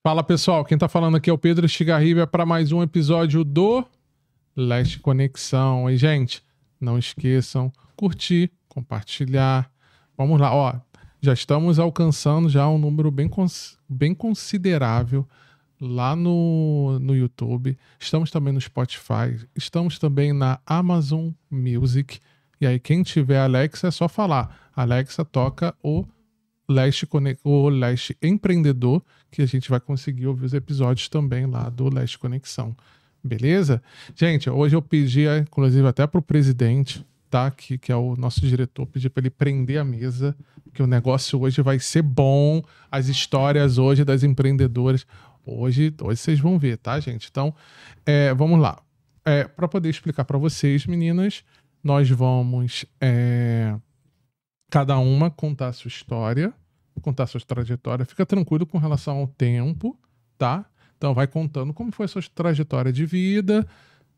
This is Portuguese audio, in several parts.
Fala pessoal, quem tá falando aqui é o Pedro Estigarribia para mais um episódio do Leste Conexão. E gente, não esqueçam, curtir, compartilhar. Vamos lá, ó, já estamos alcançando já um número bem considerável lá no YouTube. Estamos também no Spotify, estamos também na Amazon Music. E aí quem tiver Alexa é só falar, Alexa toca o Leste Empreendedor, que a gente vai conseguir ouvir os episódios também lá do Leste Conexão. Beleza? Gente, hoje eu pedi, inclusive até pro presidente, tá? Que é o nosso diretor, pedi para ele prender a mesa, que o negócio hoje vai ser bom, as histórias hoje das empreendedoras. Hoje vocês vão ver, tá, gente? Então, vamos lá. Para poder explicar para vocês, meninas, nós vamos... cada uma contar a sua história, contar a sua trajetória. Fica tranquilo com relação ao tempo, tá? Então vai contando como foi a sua trajetória de vida,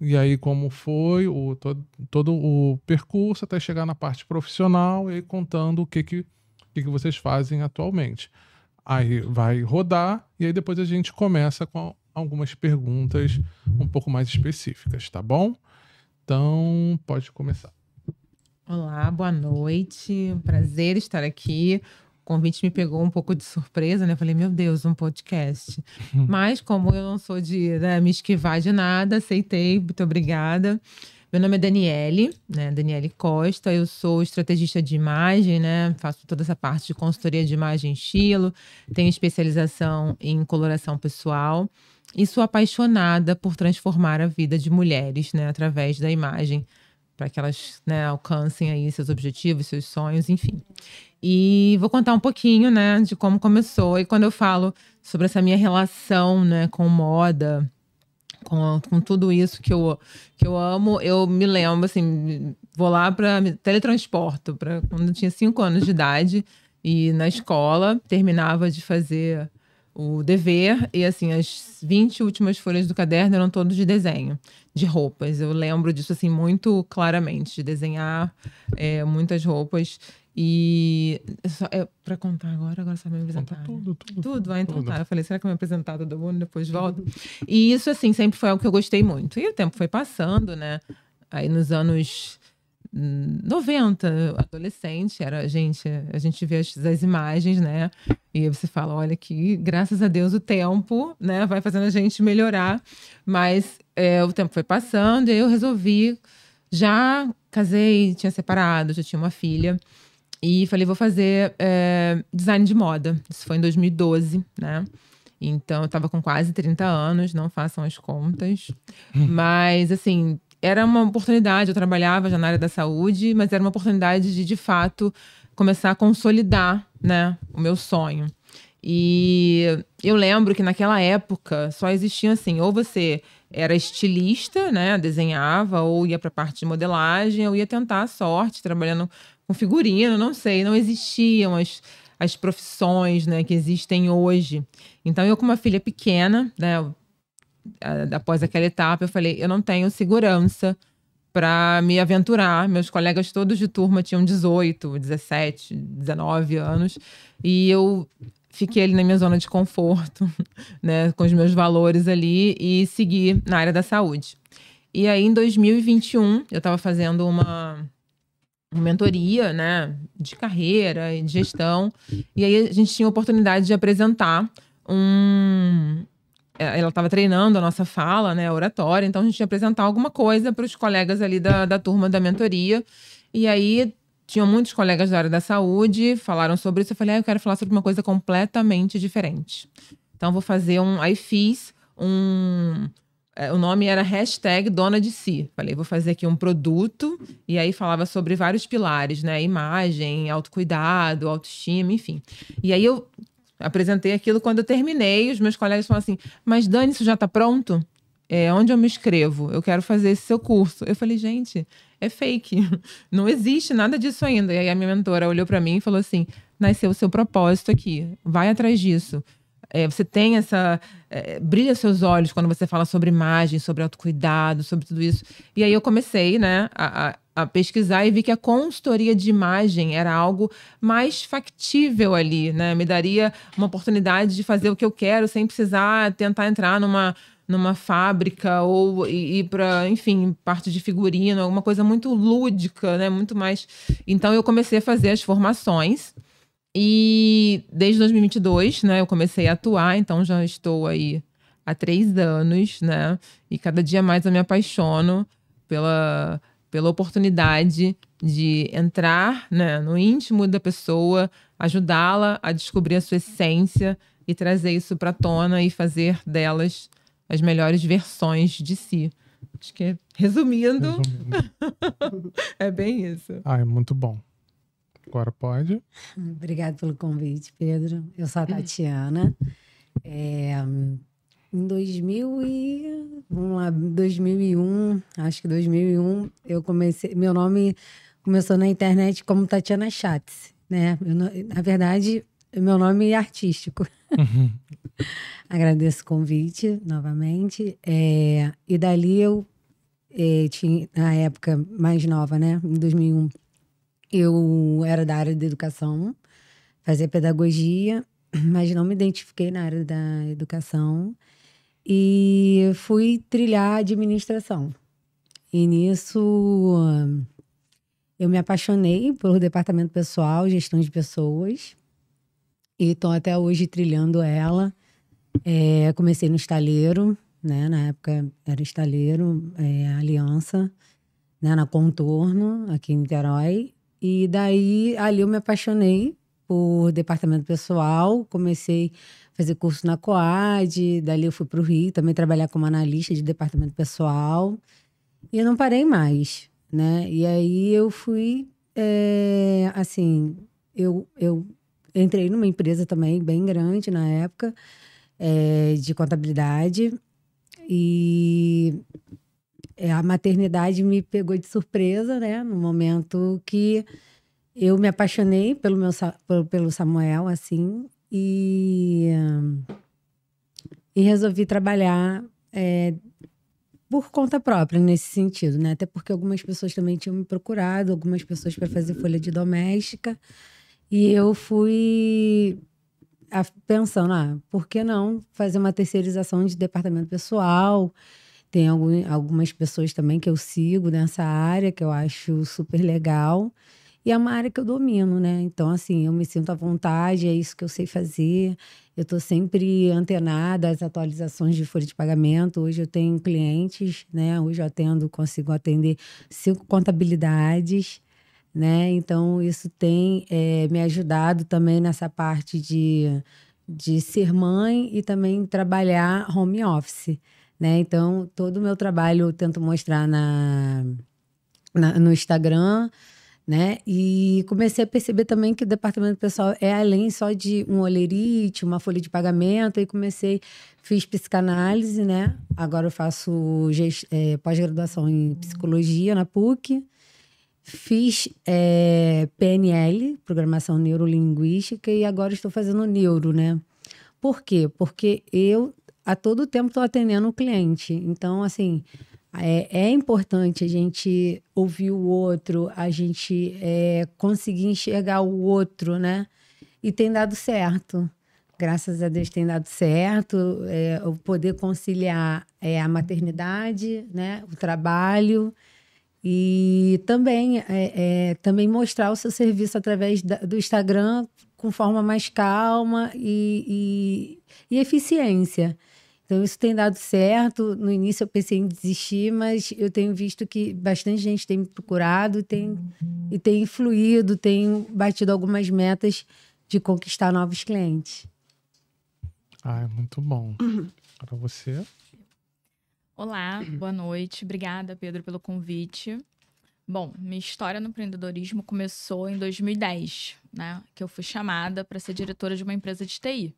e aí como foi todo o percurso até chegar na parte profissional, e aí contando o que vocês fazem atualmente. Aí vai rodar, e aí depois a gente começa com algumas perguntas um pouco mais específicas, tá bom? Então, pode começar. Olá, boa noite. Prazer estar aqui. O convite me pegou um pouco de surpresa, né? Falei, meu Deus, um podcast. Mas como eu não sou de me esquivar de nada, aceitei. Muito obrigada. Meu nome é Daniele, né? Daniele Costa. Eu sou estrategista de imagem, né? Faço toda essa parte de consultoria de imagem e estilo. Tenho especialização em coloração pessoal. E sou apaixonada por transformar a vida de mulheres, né? Através da imagem, para que elas, né, alcancem aí seus objetivos, seus sonhos, enfim. E vou contar um pouquinho, né, de como começou. E quando eu falo sobre essa minha relação, né, com moda, com tudo isso que eu amo, eu me lembro, assim, vou lá para teletransporto, para quando eu tinha 5 anos de idade, e na escola terminava de fazer o dever, e assim, as 20 últimas folhas do caderno eram todas de desenho, de roupas. Eu lembro disso, assim, muito claramente, de desenhar muitas roupas. E para contar agora você vai me apresentar. Tudo? Então tá. Eu falei, será que eu me apresentar todo mundo, depois volto? E isso, assim, sempre foi algo que eu gostei muito. E o tempo foi passando, né? Aí nos anos 90, adolescente, a gente vê as imagens, né? E aí você fala, olha que graças a Deus o tempo, né, vai fazendo a gente melhorar. Mas o tempo foi passando e aí eu resolvi, já casei, tinha separado, já tinha uma filha. E falei, vou fazer design de moda. Isso foi em 2012, né? Então eu tava com quase 30 anos, não façam as contas. Mas, assim, era uma oportunidade, eu trabalhava já na área da saúde, mas era uma oportunidade de fato, começar a consolidar, né, o meu sonho. E eu lembro que naquela época só existia assim, ou você era estilista, né, desenhava, ou ia para a parte de modelagem, ou ia tentar a sorte trabalhando com figurino, não sei, não existiam as profissões, né, que existem hoje. Então eu, com uma filha pequena, né, após aquela etapa, eu falei, eu não tenho segurança para me aventurar. Meus colegas todos de turma tinham 18, 17, 19 anos. E eu fiquei ali na minha zona de conforto, né, com os meus valores ali, e segui na área da saúde. E aí, em 2021, eu estava fazendo uma mentoria, né, de carreira e de gestão. E aí, a gente tinha a oportunidade de apresentar ela estava treinando a nossa fala, né, a oratória, então a gente ia apresentar alguma coisa para os colegas ali da turma da mentoria. E aí tinham muitos colegas da área da saúde, falaram sobre isso. Eu falei, eu quero falar sobre uma coisa completamente diferente. Então vou fazer aí fiz o nome era #Dona de Si. Falei, vou fazer aqui um produto, e aí falava sobre vários pilares, né, imagem, autocuidado, autoestima, enfim. E aí eu apresentei aquilo. Quando eu terminei, os meus colegas falaram assim, mas Dani, isso já está pronto? Onde eu me inscrevo? Eu quero fazer esse seu curso. Eu falei, gente, é fake. Não existe nada disso ainda. E aí a minha mentora olhou para mim e falou assim, nasceu o seu propósito aqui. Vai atrás disso. Você tem brilha seus olhos quando você fala sobre imagem, sobre autocuidado, sobre tudo isso. E aí eu comecei, né, a pesquisar e vi que a consultoria de imagem era algo mais factível ali, né? Me daria uma oportunidade de fazer o que eu quero sem precisar tentar entrar numa fábrica ou ir para, enfim, parte de figurino, alguma coisa muito lúdica, né? Muito mais. Então eu comecei a fazer as formações e desde 2022, né, eu comecei a atuar, então já estou aí há 3 anos, né? E cada dia mais eu me apaixono pela oportunidade de entrar, né, no íntimo da pessoa, ajudá-la a descobrir a sua essência e trazer isso para a tona e fazer delas as melhores versões de si. Acho que, resumindo, é bem isso. É muito bom. Agora pode. Obrigada pelo convite, Pedro. Eu sou a Tatiana. Em 2001, acho que 2001, eu comecei. Meu nome começou na internet como Tatiana Schatz, né? Na verdade, meu nome é artístico. Agradeço o convite novamente. E dali eu tinha, na época mais nova, né? Em 2001, eu era da área de educação, fazia pedagogia, mas não me identifiquei na área da educação. E fui trilhar administração. E nisso eu me apaixonei pelo departamento pessoal, gestão de pessoas. E estou até hoje trilhando ela. Comecei no estaleiro, né? Na época era estaleiro, Aliança, né? Na Contorno, aqui em Niterói. E daí, ali eu me apaixonei por departamento pessoal, comecei a fazer curso na Coad, dali eu fui para o Rio, também trabalhar como analista de departamento pessoal, e eu não parei mais, né? E aí eu fui, assim, eu entrei numa empresa também bem grande na época, de contabilidade, e a maternidade me pegou de surpresa, né? No momento que eu me apaixonei pelo Samuel, assim, e resolvi trabalhar por conta própria nesse sentido, né? Até porque algumas pessoas também tinham me procurado, algumas pessoas para fazer folha de doméstica, e eu fui pensando, por que não fazer uma terceirização de departamento pessoal? Tem algumas pessoas também que eu sigo nessa área, que eu acho super legal. E é uma área que eu domino, né? Então, assim, eu me sinto à vontade, é isso que eu sei fazer. Eu estou sempre antenada às atualizações de folha de pagamento. Hoje eu tenho clientes, né? Hoje eu consigo atender 5 contabilidades, né? Então, isso tem me ajudado também nessa parte de ser mãe e também trabalhar home office, né? Então, todo o meu trabalho eu tento mostrar no Instagram, né? E comecei a perceber também que o departamento pessoal é além só de um holerite, uma folha de pagamento. Aí fiz psicanálise, né? Agora eu faço pós-graduação em psicologia na PUC. Fiz PNL, Programação Neurolinguística, e agora estou fazendo neuro, né? Por quê? Porque eu, a todo tempo, estou atendendo o cliente. Então, assim, é importante a gente ouvir o outro, a gente conseguir enxergar o outro, né? E tem dado certo. Graças a Deus tem dado certo. O poder conciliar a maternidade, né? O trabalho. E também, também mostrar o seu serviço através do Instagram com forma mais calma e eficiência. Então, isso tem dado certo. No início eu pensei em desistir, mas eu tenho visto que bastante gente tem me procurado e tem influído, tem batido algumas metas de conquistar novos clientes. É muito bom. Para você... Olá, boa noite. Obrigada, Pedro, pelo convite. Bom, minha história no empreendedorismo começou em 2010, né? Que eu fui chamada para ser diretora de uma empresa de TI.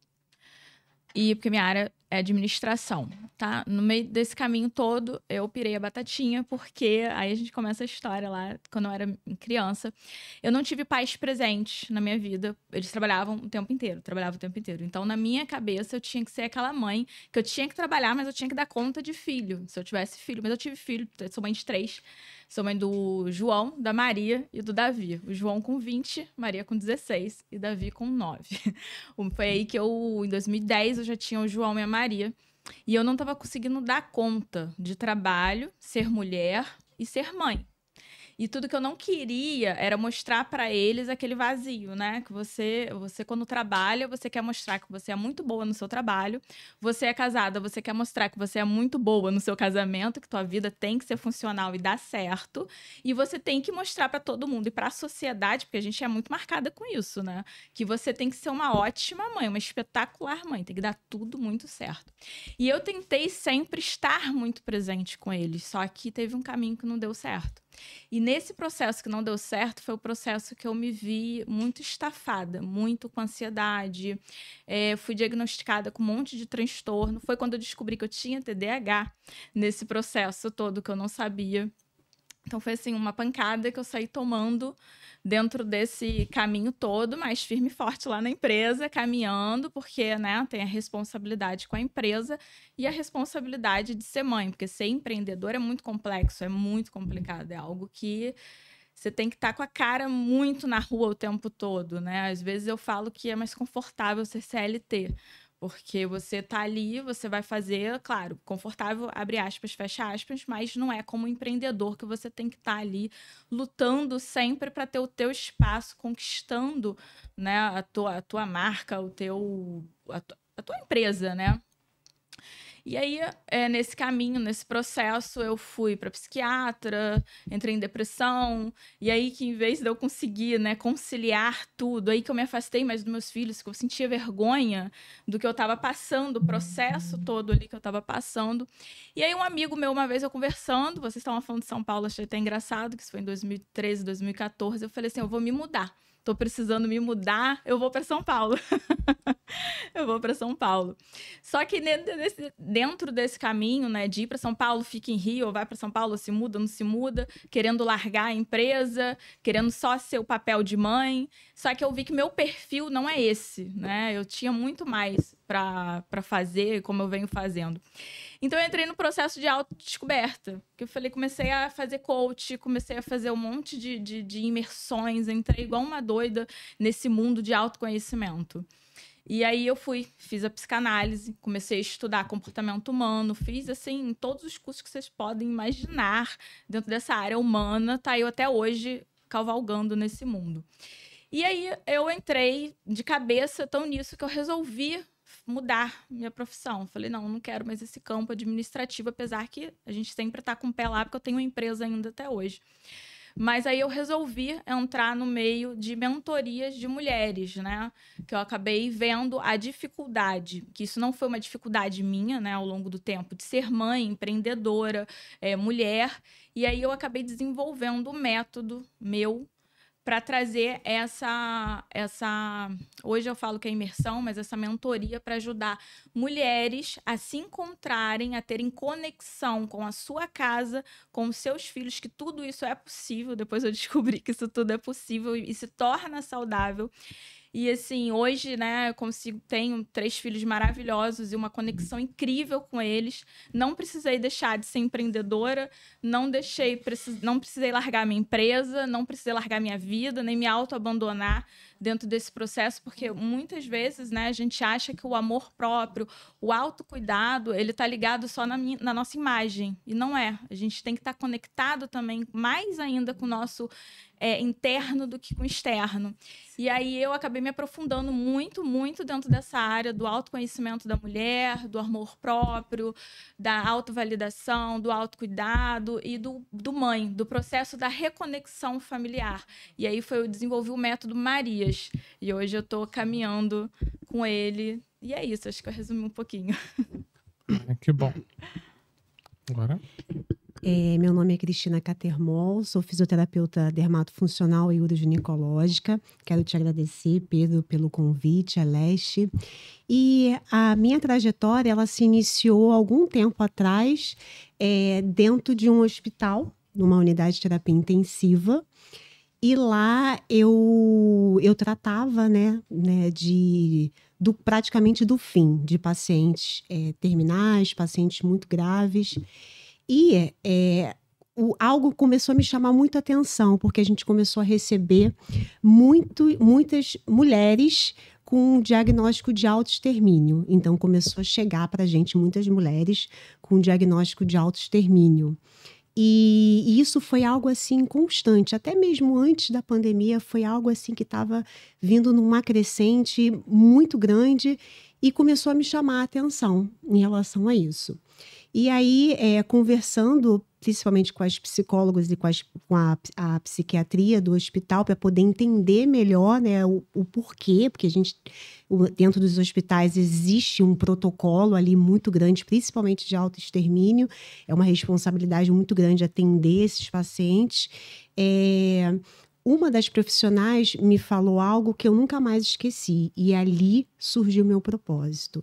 E porque minha área é administração, tá? No meio desse caminho todo, eu pirei a batatinha, porque aí a gente começa a história lá, quando eu era criança. Eu não tive pais presentes na minha vida. Eles trabalhavam o tempo inteiro, Então, na minha cabeça, eu tinha que ser aquela mãe que eu tinha que trabalhar, mas eu tinha que dar conta de filho, se eu tivesse filho. Mas eu tive filho, eu sou mãe de 3. Sou mãe do João, da Maria e do Davi. O João com 20, Maria com 16 e Davi com 9. Foi aí que em 2010, eu já tinha o João e a Maria. E eu não estava conseguindo dar conta de trabalho, ser mulher e ser mãe. E tudo que eu não queria era mostrar para eles aquele vazio, né? Que você quando trabalha, você quer mostrar que você é muito boa no seu trabalho. Você é casada, você quer mostrar que você é muito boa no seu casamento, que tua vida tem que ser funcional e dar certo. E você tem que mostrar para todo mundo e para a sociedade, porque a gente é muito marcada com isso, né? Que você tem que ser uma ótima mãe, uma espetacular mãe, tem que dar tudo muito certo. E eu tentei sempre estar muito presente com eles, só que teve um caminho que não deu certo. E nesse processo que não deu certo, foi o processo que eu me vi muito estafada, muito com ansiedade. Fui diagnosticada com um monte de transtorno. Foi quando eu descobri que eu tinha TDAH, nesse processo todo que eu não sabia. Então, foi assim, uma pancada que eu saí tomando dentro desse caminho todo, mas firme e forte lá na empresa, caminhando, porque, né, tem a responsabilidade com a empresa e a responsabilidade de ser mãe, porque ser empreendedor é muito complexo, é muito complicado, é algo que você tem que estar com a cara muito na rua o tempo todo, né? Às vezes eu falo que é mais confortável ser CLT, porque você tá ali, você vai fazer, claro, confortável, abre aspas, fecha aspas, mas não é como empreendedor que você tem que estar ali lutando sempre para ter o teu espaço, conquistando, né, a tua marca, a tua empresa, né? E aí, nesse caminho, nesse processo, eu fui para psiquiatra, entrei em depressão, e aí que em vez de eu conseguir, né, conciliar tudo, aí que eu me afastei mais dos meus filhos, que eu sentia vergonha do que eu estava passando, o processo todo ali que eu estava passando. E aí um amigo meu, uma vez eu conversando, vocês estavam falando de São Paulo, achei até engraçado, que isso foi em 2013, 2014, eu falei assim, eu vou me mudar. Tô precisando me mudar, eu vou para São Paulo. Eu vou para São Paulo. Só que dentro desse caminho, né, de ir para São Paulo, fica em Rio, ou vai para São Paulo, se muda, não se muda, querendo largar a empresa, querendo só ser o papel de mãe. Só que eu vi que meu perfil não é esse, né? Eu tinha muito mais para fazer, como eu venho fazendo. Então, eu entrei no processo de autodescoberta, que eu falei, comecei a fazer coach, comecei a fazer um monte de imersões, entrei igual uma doida nesse mundo de autoconhecimento. E aí eu fiz a psicanálise, comecei a estudar comportamento humano, fiz, assim, todos os cursos que vocês podem imaginar dentro dessa área humana, tá eu até hoje cavalgando nesse mundo. E aí eu entrei de cabeça tão nisso que eu resolvi mudar minha profissão. Falei, não quero mais esse campo administrativo, apesar que a gente sempre tá com o pé lá, porque eu tenho uma empresa ainda até hoje. Mas aí eu resolvi entrar no meio de mentorias de mulheres, né? Que eu acabei vendo a dificuldade, que isso não foi uma dificuldade minha, né? Ao longo do tempo, de ser mãe, empreendedora, mulher. E aí eu acabei desenvolvendo um método meu para trazer essa... Hoje eu falo que é imersão, mas essa mentoria para ajudar mulheres a se encontrarem, a terem conexão com a sua casa, com os seus filhos, que tudo isso é possível. Depois eu descobri que isso tudo é possível e se torna saudável. E assim, hoje, né, eu tenho 3 filhos maravilhosos e uma conexão incrível com eles. Não precisei deixar de ser empreendedora, não precisei largar minha empresa, não precisei largar minha vida, nem me autoabandonar dentro desse processo, porque muitas vezes, né, a gente acha que o amor próprio, o autocuidado, ele tá ligado só na nossa imagem, e não é. A gente tem que estar conectado também, mais ainda com o nosso interno do que com o externo. E aí eu acabei me aprofundando muito, muito dentro dessa área do autoconhecimento da mulher, do amor próprio, da autovalidação, do autocuidado e do mãe, do processo da reconexão familiar. E aí eu desenvolvi o método Marias. E hoje eu estou caminhando com ele. E é isso, acho que eu resumi um pouquinho. Que bom. Agora, Meu nome é Cristina Catermol, sou fisioterapeuta dermatofuncional e uroginecológica. Quero te agradecer, Pedro, pelo convite, a Leste. E a minha trajetória, ela se iniciou algum tempo atrás, dentro de um hospital, numa unidade de terapia intensiva. E lá eu tratava, praticamente do fim, de pacientes terminais, pacientes muito graves. E algo começou a me chamar muita atenção, porque a gente começou a receber muitas mulheres com diagnóstico de autoextermínio. Então, começou a chegar para a gente muitas mulheres com diagnóstico de autoextermínio. E isso foi algo assim constante, até mesmo antes da pandemia, foi algo assim que estava vindo numa crescente muito grande e começou a me chamar a atenção em relação a isso. E aí, conversando principalmente com as psicólogas e com a psiquiatria do hospital, para poder entender melhor, né, o porquê, porque dentro dos hospitais existe um protocolo ali muito grande, principalmente de autoextermínio, é uma responsabilidade muito grande atender esses pacientes. Uma das profissionais me falou algo que eu nunca mais esqueci, e ali surgiu o meu propósito.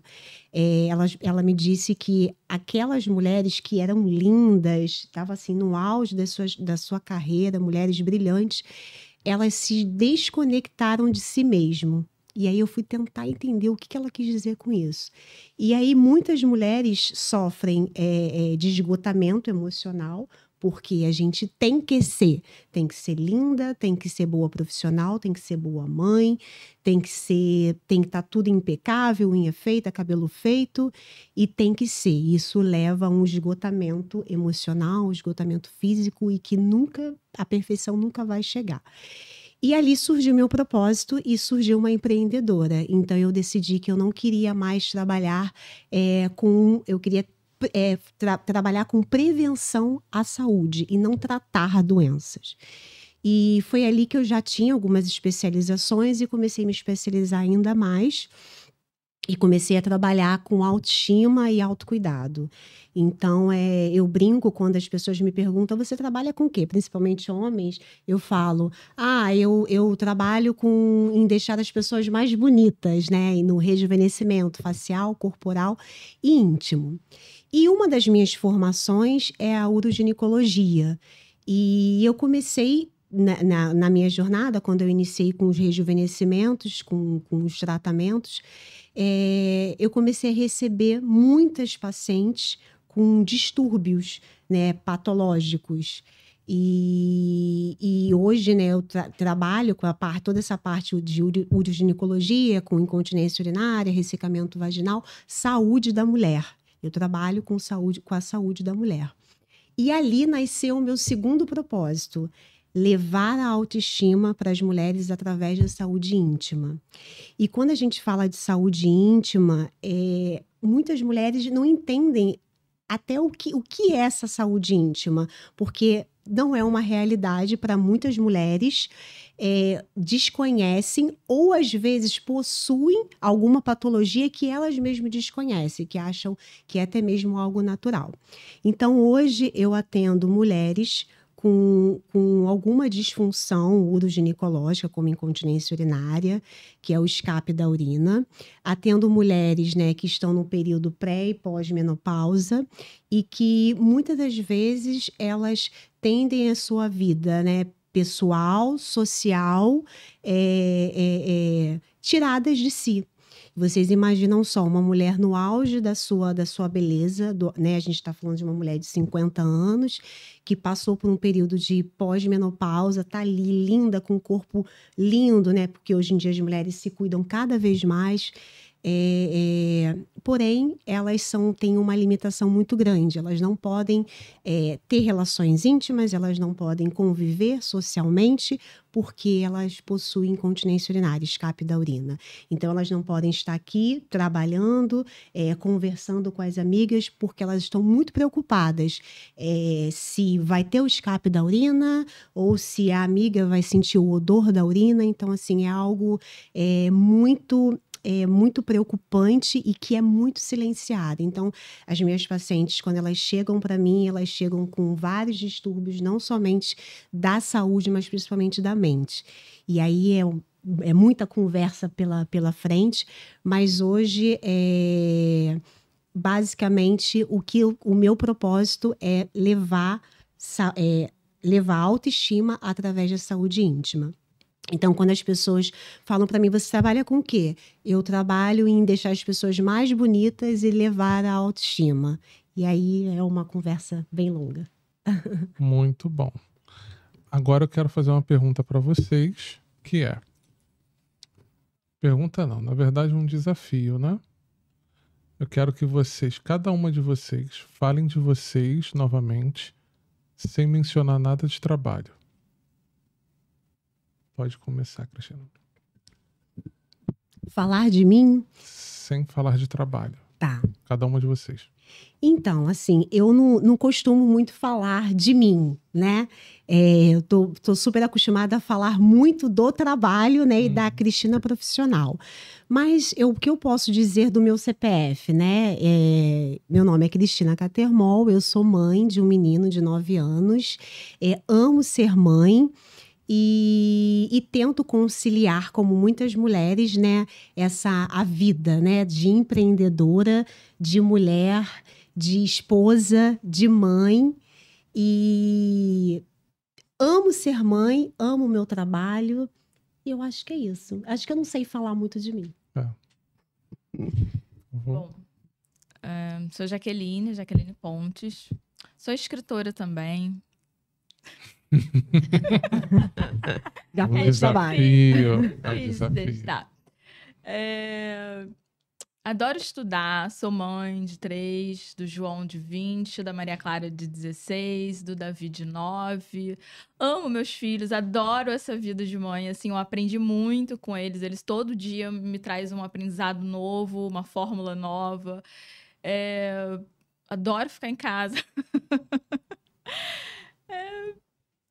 Ela me disse que aquelas mulheres que eram lindas, estavam assim no auge da sua carreira, mulheres brilhantes, elas se desconectaram de si mesmo. E aí eu fui tentar entender o que ela quis dizer com isso. E aí muitas mulheres sofrem de esgotamento emocional, porque a gente tem que ser linda, tem que ser boa profissional, tem que ser boa mãe, tem que estar tudo impecável, unha feita, cabelo feito, e tem que ser. Isso leva a um esgotamento emocional, um esgotamento físico, e que a perfeição nunca vai chegar. E ali surgiu meu propósito e surgiu uma empreendedora. Então eu decidi que eu não queria mais trabalhar eu queria trabalhar com prevenção à saúde e não tratar doenças. E foi ali que eu já tinha algumas especializações e comecei a me especializar ainda mais. E comecei a trabalhar com autoestima e autocuidado. Então, eu brinco quando as pessoas me perguntam, você trabalha com o quê? Principalmente homens, eu falo, eu trabalho em deixar as pessoas mais bonitas, né? No rejuvenescimento facial, corporal e íntimo. E uma das minhas formações é a uroginecologia. E eu comecei na minha jornada, quando eu iniciei com os rejuvenescimentos, com os tratamentos, eu comecei a receber muitas pacientes com distúrbios, né, patológicos. E hoje, né, eu trabalho com toda essa parte de uroginecologia, com incontinência urinária, ressecamento vaginal, saúde da mulher. Eu trabalho com a saúde da mulher. E ali nasceu o meu segundo propósito, levar a autoestima para as mulheres através da saúde íntima. E quando a gente fala de saúde íntima, muitas mulheres não entendem até o que é essa saúde íntima, porque não é uma realidade para muitas mulheres, desconhecem ou às vezes possuem alguma patologia que elas mesmas desconhecem, que acham que é até mesmo algo natural. Então hoje eu atendo mulheres com alguma disfunção uroginecológica, como incontinência urinária, que é o escape da urina. Atendo mulheres, né, que estão no período pré- e pós-menopausa e que muitas das vezes elas tendem a sua vida, né, pessoal, social, tiradas de si. Vocês imaginam só, uma mulher no auge da sua beleza, né? A gente está falando de uma mulher de 50 anos, que passou por um período de pós-menopausa, tá ali linda, com um corpo lindo, né? Porque hoje em dia as mulheres se cuidam cada vez mais. Porém, elas têm uma limitação muito grande. Elas não podem ter relações íntimas, elas não podem conviver socialmente, porque elas possuem incontinência urinária, escape da urina. Então, elas não podem estar aqui trabalhando, conversando com as amigas, porque elas estão muito preocupadas se vai ter o escape da urina ou se a amiga vai sentir o odor da urina. Então, assim, é algo muito muito preocupante e que é muito silenciada. Então, as minhas pacientes, quando elas chegam para mim, elas chegam com vários distúrbios, não somente da saúde, mas principalmente da mente. E aí é muita conversa pela frente, mas hoje basicamente o meu propósito é levar a autoestima através da saúde íntima. Então, quando as pessoas falam para mim, você trabalha com o quê? Eu trabalho em deixar as pessoas mais bonitas e levar a autoestima. E aí é uma conversa bem longa. Muito bom. Agora eu quero fazer uma pergunta para vocês, que é... Pergunta não, na verdade um desafio, né? Eu quero que vocês, cada uma de vocês, falem de vocês novamente, sem mencionar nada de trabalho. Pode começar, Cristina. Falar de mim? Sem falar de trabalho. Tá. Cada uma de vocês. Então, assim, eu não costumo muito falar de mim, né? Eu tô super acostumada a falar muito do trabalho, né? E da Cristina profissional. Mas o que eu posso dizer do meu CPF, né? Meu nome é Cristina Catermol, eu sou mãe de um menino de 9 anos. Amo ser mãe. E tento conciliar, como muitas mulheres, né, a vida, né, de empreendedora, de mulher, de esposa, de mãe. E amo ser mãe, amo o meu trabalho. E eu acho que é isso. Acho que eu não sei falar muito de mim. Bom, sou Jaqueline Pontes. Sou escritora também. Já Um desafio. É um desafio. Tá. Adoro estudar, sou mãe de 3, do João de 20, da Maria Clara de 16, do Davi de 9. Amo meus filhos, adoro essa vida de mãe, assim, eu aprendi muito com eles. Eles todo dia me trazem um aprendizado novo, uma fórmula nova. Adoro ficar em casa.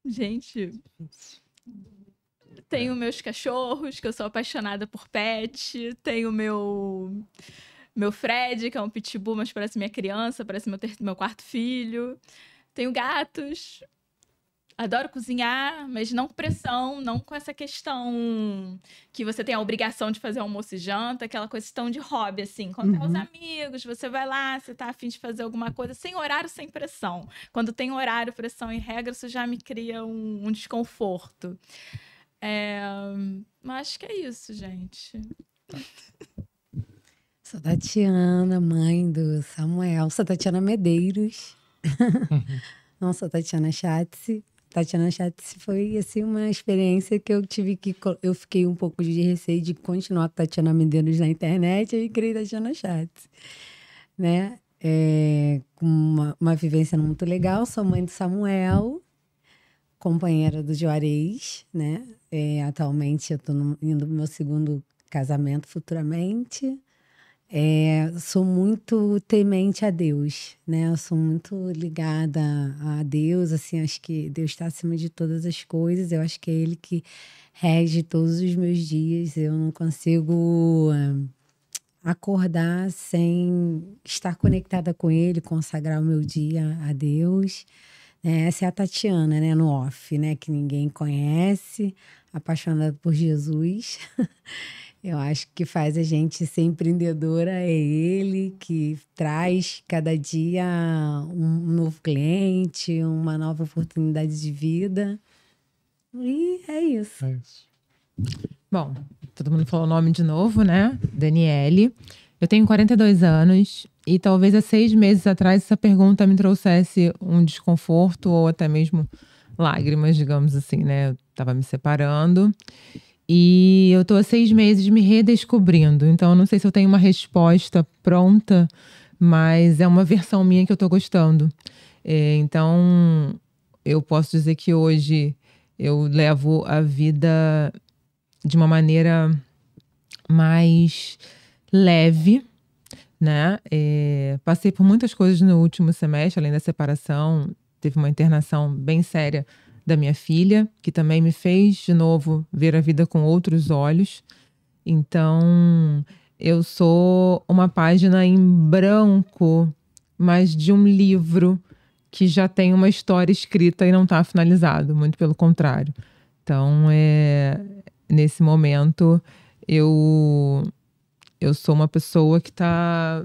Gente, tenho meus cachorros, que eu sou apaixonada por pet. Tenho meu Fred, que é um pitbull, mas parece minha criança, parece meu quarto filho. Tenho gatos. Adoro cozinhar, mas não com pressão, não com essa questão que você tem a obrigação de fazer almoço e janta, aquela questão de hobby, assim. Quando tá os amigos, você vai lá, você tá a fim de fazer alguma coisa, sem horário, sem pressão. Quando tem horário, pressão e regra, isso já me cria um desconforto. Mas acho que é isso, gente. Sou Tatiana, mãe do Samuel. Sou Tatiana Medeiros. Não sou Tatiana Schatz. Tatiana Schatz foi assim, uma experiência que eu fiquei um pouco de receio de continuar com Tatiana Medeiros na internet e criei Tatiana Schatz, né? Com uma vivência muito legal. Sou mãe do Samuel, companheira do Juarez, né? Atualmente eu estou indo pro meu segundo casamento futuramente. Sou muito temente a Deus, né? Eu sou muito ligada a Deus, assim, acho que Deus está acima de todas as coisas. Eu acho que é Ele que rege todos os meus dias. Eu não consigo acordar sem estar conectada com Ele, consagrar o meu dia a Deus. Essa é a Tatiana, né? No off, né? Que ninguém conhece, apaixonada por Jesus. Eu acho que faz a gente ser empreendedora é Ele, que traz cada dia um novo cliente, uma nova oportunidade de vida. E é isso. É isso. Bom, todo mundo falou o nome de novo, né? Daniele. Eu tenho 42 anos e talvez há 6 meses atrás essa pergunta me trouxesse um desconforto ou até mesmo lágrimas, digamos assim, né? Eu tava me separando. E eu tô há 6 meses me redescobrindo. Então, eu não sei se eu tenho uma resposta pronta, mas é uma versão minha que eu tô gostando. Então, eu posso dizer que hoje eu levo a vida de uma maneira mais leve, né? Passei por muitas coisas no último semestre, além da separação. Teve uma internação bem séria da minha filha, que também me fez, de novo, ver a vida com outros olhos. Então, eu sou uma página em branco, mas de um livro que já tem uma história escrita e não está finalizado, muito pelo contrário. Então, nesse momento, eu sou uma pessoa que está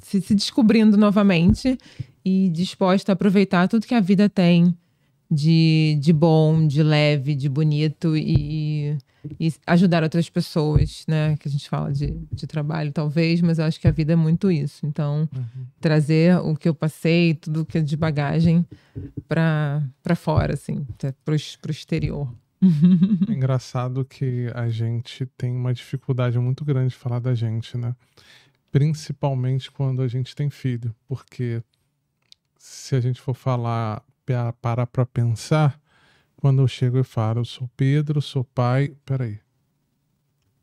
se descobrindo novamente e disposta a aproveitar tudo que a vida tem de bom, de leve, de bonito e ajudar outras pessoas, né? Que a gente fala de trabalho, talvez, mas eu acho que a vida é muito isso. Então, trazer o que eu passei, tudo que é de bagagem para fora, assim, pro exterior. É engraçado que a gente tem uma dificuldade muito grande de falar da gente, né? Principalmente quando a gente tem filho, porque se a gente for falar, parar pra pensar, quando eu chego e falo, eu sou Pedro, sou pai, peraí.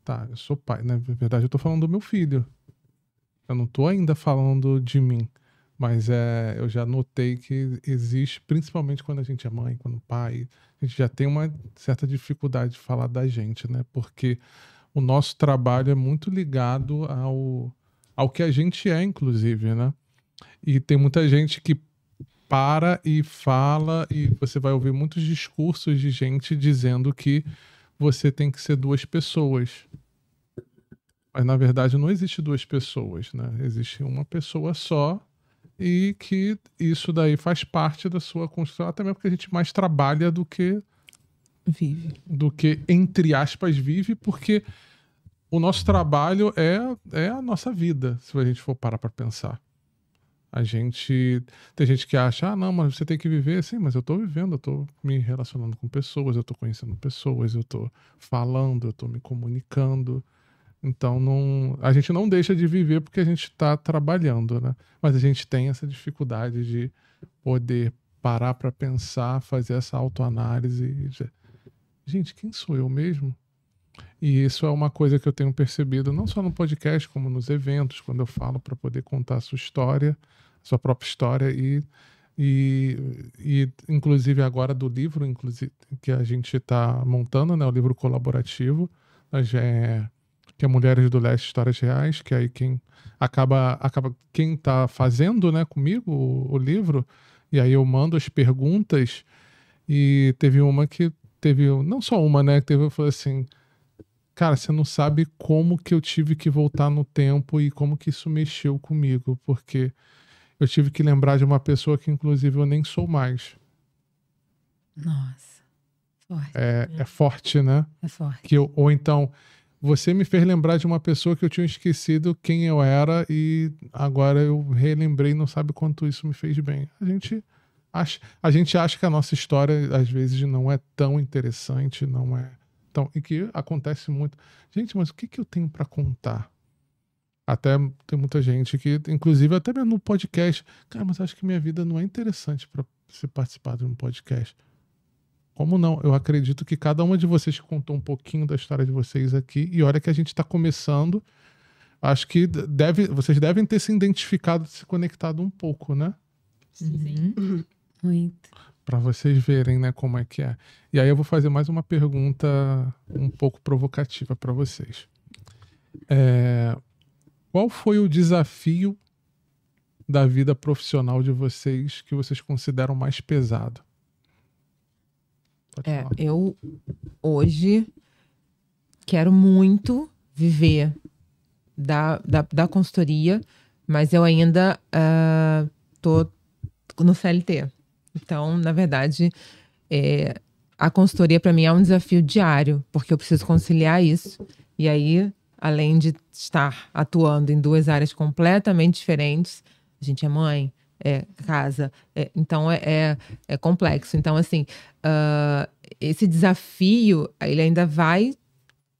Tá, eu sou pai, na verdade eu tô falando do meu filho. Eu não tô ainda falando de mim, mas eu já notei que existe, principalmente quando a gente é mãe, quando pai, a gente já tem uma certa dificuldade de falar da gente, né? Porque o nosso trabalho é muito ligado ao que a gente é, inclusive, né? E tem muita gente que para e fala, e você vai ouvir muitos discursos de gente dizendo que você tem que ser duas pessoas. Mas, na verdade, não existe duas pessoas, né? Existe uma pessoa só e que isso daí faz parte da sua construção, até mesmo porque a gente mais trabalha do que, entre aspas, vive, porque o nosso trabalho é a nossa vida, se a gente for parar para pensar. Tem gente que acha, não, mas você tem que viver. Sim, mas eu tô vivendo, eu tô me relacionando com pessoas, eu tô conhecendo pessoas, eu tô falando, eu tô me comunicando. Então, a gente não deixa de viver porque a gente tá trabalhando, né? Mas a gente tem essa dificuldade de poder parar para pensar, fazer essa autoanálise. Gente, quem sou eu mesmo? E isso é uma coisa que eu tenho percebido, não só no podcast, como nos eventos, quando eu falo para poder contar a sua história, a sua própria história, e inclusive agora do livro que a gente está montando, né, o livro colaborativo, que é Mulheres do Leste, Histórias Reais, que aí quem está fazendo, né, comigo o livro, e aí eu mando as perguntas, e teve uma que não só uma, né, que eu falei assim, cara, você não sabe como que eu tive que voltar no tempo e como que isso mexeu comigo, porque eu tive que lembrar de uma pessoa que, inclusive, eu nem sou mais. Nossa, forte. É forte, né? É forte. Ou então, você me fez lembrar de uma pessoa que eu tinha esquecido quem eu era e agora eu relembrei, não sabe quanto isso me fez bem. A gente acha que a nossa história, às vezes, não é tão interessante, não é. Então, e que acontece muito. Gente, mas o que eu tenho para contar? Até tem muita gente que, inclusive até mesmo no podcast, cara, mas acho que minha vida não é interessante para ser participar de um podcast. Como não? Eu acredito que cada uma de vocês contou um pouquinho da história de vocês aqui, e olha que a gente está começando. Acho que vocês devem ter se identificado, se conectado um pouco, né? Sim. Muito. Para vocês verem, né, como é que é. E aí eu vou fazer mais uma pergunta um pouco provocativa para vocês. Qual foi o desafio da vida profissional de vocês que vocês consideram mais pesado? Pode falar. Eu hoje quero muito viver da consultoria, mas eu ainda tô no CLT. Então, na verdade, a consultoria para mim é um desafio diário, porque eu preciso conciliar isso. E aí, além de estar atuando em duas áreas completamente diferentes, a gente é mãe, é casa, então é complexo. Então, assim, esse desafio, ele ainda vai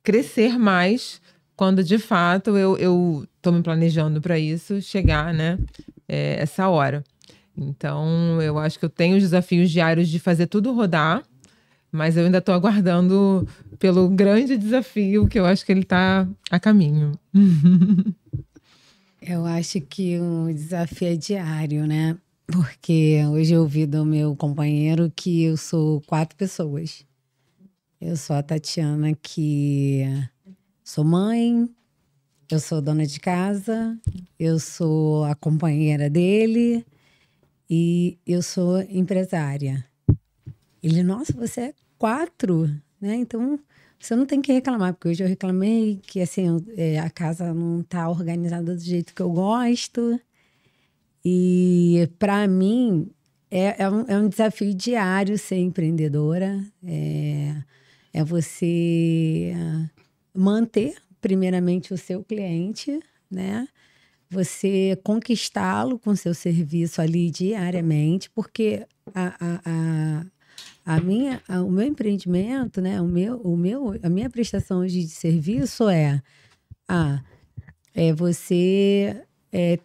crescer mais quando, de fato, eu tô me planejando para isso, chegar, né, essa hora. Então, eu acho que eu tenho os desafios diários de fazer tudo rodar, mas eu ainda estou aguardando pelo grande desafio, que eu acho que ele está a caminho. Eu acho que o desafio é diário, né? Porque hoje eu ouvi do meu companheiro que eu sou 4 pessoas. Eu sou a Tatiana, que sou mãe, Eu sou dona de casa, eu sou a companheira dele e eu sou empresária. Ele, nossa, você é 4, né? Então, você não tem que reclamar, porque hoje eu reclamei que, assim, a casa não está organizada do jeito que eu gosto. E, para mim, é um desafio diário ser empreendedora. É você manter, primeiramente, o seu cliente, né? Você conquistá-lo com seu serviço ali diariamente, porque o meu empreendimento, né? A minha prestação hoje de serviço é você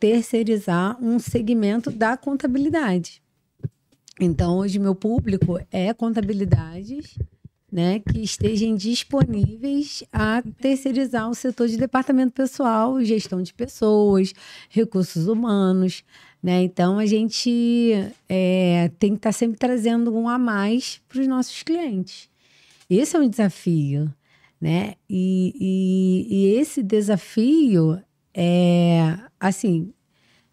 terceirizar um segmento da contabilidade. Então, hoje, meu público é contabilidades, né, que estejam disponíveis a terceirizar o setor de departamento pessoal, gestão de pessoas, recursos humanos, né? Então, a gente tem que estar sempre trazendo um a mais para os nossos clientes. Esse é um desafio, né? E esse desafio assim,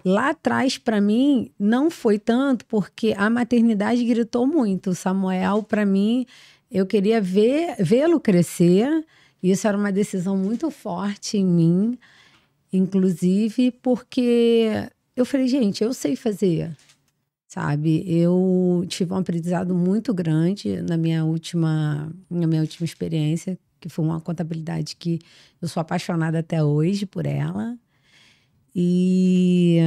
lá atrás, para mim, não foi tanto, porque a maternidade gritou muito. O Samuel, para mim, eu queria vê-lo crescer. Isso era uma decisão muito forte em mim, inclusive, porque eu falei, gente, eu sei fazer, sabe? Eu tive um aprendizado muito grande na minha última experiência, que foi uma contabilidade que eu sou apaixonada até hoje por ela. E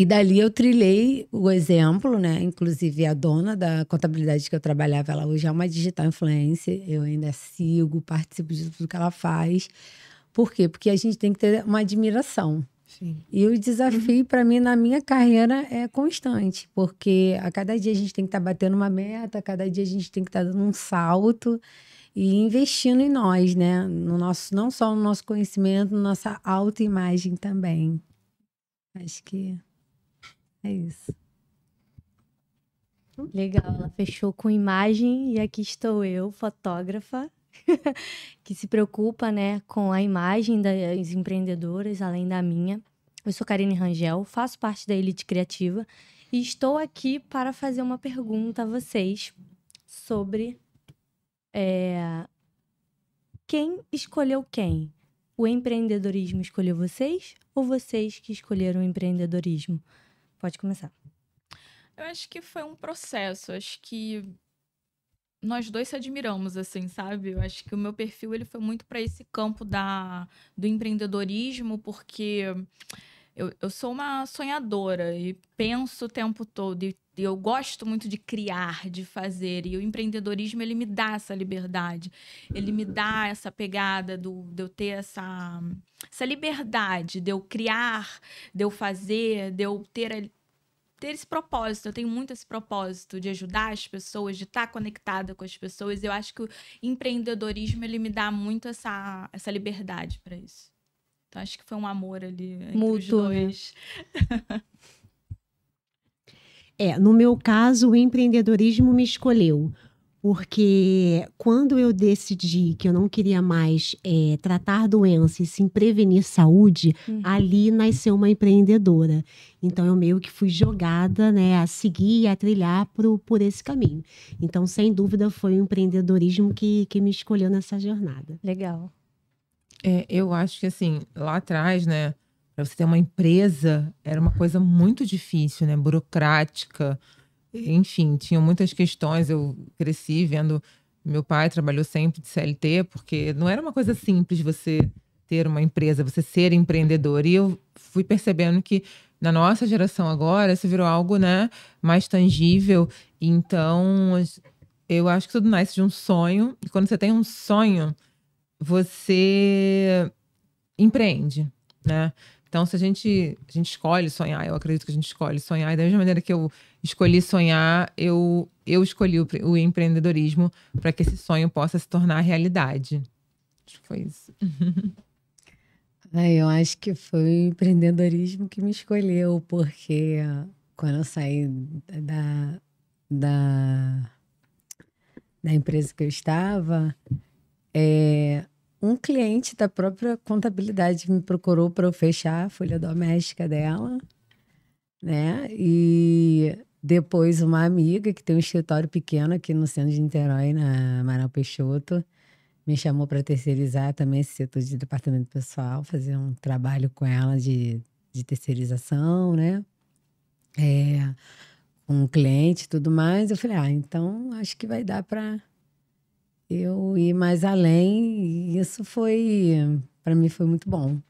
dali eu trilhei o exemplo, né? Inclusive a dona da contabilidade que eu trabalhava, ela hoje é uma digital influencer. Eu ainda sigo, participo de tudo que ela faz. Por quê? Porque a gente tem que ter uma admiração. Sim. E o desafio para mim na minha carreira é constante, porque a cada dia a gente tem que estar batendo uma meta, a cada dia a gente tem que estar dando um salto e investindo em nós, né? Não só no nosso conhecimento, na nossa autoimagem também. Acho que é isso. Legal, ela fechou com imagem e aqui estou eu, fotógrafa, que se preocupa, né, com a imagem das empreendedoras, além da minha. Eu sou Karine Rangel, faço parte da Elite Criativa e estou aqui para fazer uma pergunta a vocês sobre quem escolheu quem? O empreendedorismo escolheu vocês ou vocês que escolheram o empreendedorismo? Pode começar. Eu acho que foi um processo, acho que nós dois se admiramos, assim, sabe? Eu acho que o meu perfil, ele foi muito para esse campo do empreendedorismo, porque eu sou uma sonhadora e penso o tempo todo, e eu gosto muito de criar, de fazer, e o empreendedorismo, ele me dá essa liberdade, ele me dá essa pegada de eu ter essa liberdade, de eu criar, de eu fazer, de eu ter esse propósito. Eu tenho muito esse propósito de ajudar as pessoas, de estar conectada com as pessoas. Eu acho que o empreendedorismo, ele me dá muito essa liberdade para isso. Então, acho que foi um amor ali entre os dois. No meu caso, o empreendedorismo me escolheu. Porque quando eu decidi que eu não queria mais tratar doença e sim prevenir saúde, ali nasceu uma empreendedora. Então, eu meio que fui jogada, né, a seguir e a trilhar por esse caminho. Então, sem dúvida, foi o empreendedorismo que me escolheu nessa jornada. Legal. Eu acho que, assim, lá atrás, né, para você ter uma empresa, era uma coisa muito difícil, né, burocrática. Enfim, tinham muitas questões. Eu cresci vendo... Meu pai trabalhou sempre de CLT, porque não era uma coisa simples você ter uma empresa, você ser empreendedor. E eu fui percebendo que na nossa geração agora, isso virou algo, né, mais tangível. Então, eu acho que tudo nasce de um sonho. E quando você tem um sonho, você empreende, né? Então, se a gente escolhe sonhar, eu acredito que a gente escolhe sonhar. E da mesma maneira que eu escolhi sonhar, eu escolhi o empreendedorismo para que esse sonho possa se tornar realidade. Acho que foi isso. Eu acho que foi o empreendedorismo que me escolheu, porque quando eu saí da empresa que eu estava, um cliente da própria contabilidade me procurou para eu fechar a folha doméstica dela, né? E depois uma amiga que tem um escritório pequeno aqui no centro de Niterói, na Amaral Peixoto, me chamou para terceirizar também esse setor de departamento pessoal, fazer um trabalho com ela de terceirização, né? Com um cliente e tudo mais. Eu falei, então acho que vai dar para eu ir mais além. E isso para mim foi muito bom.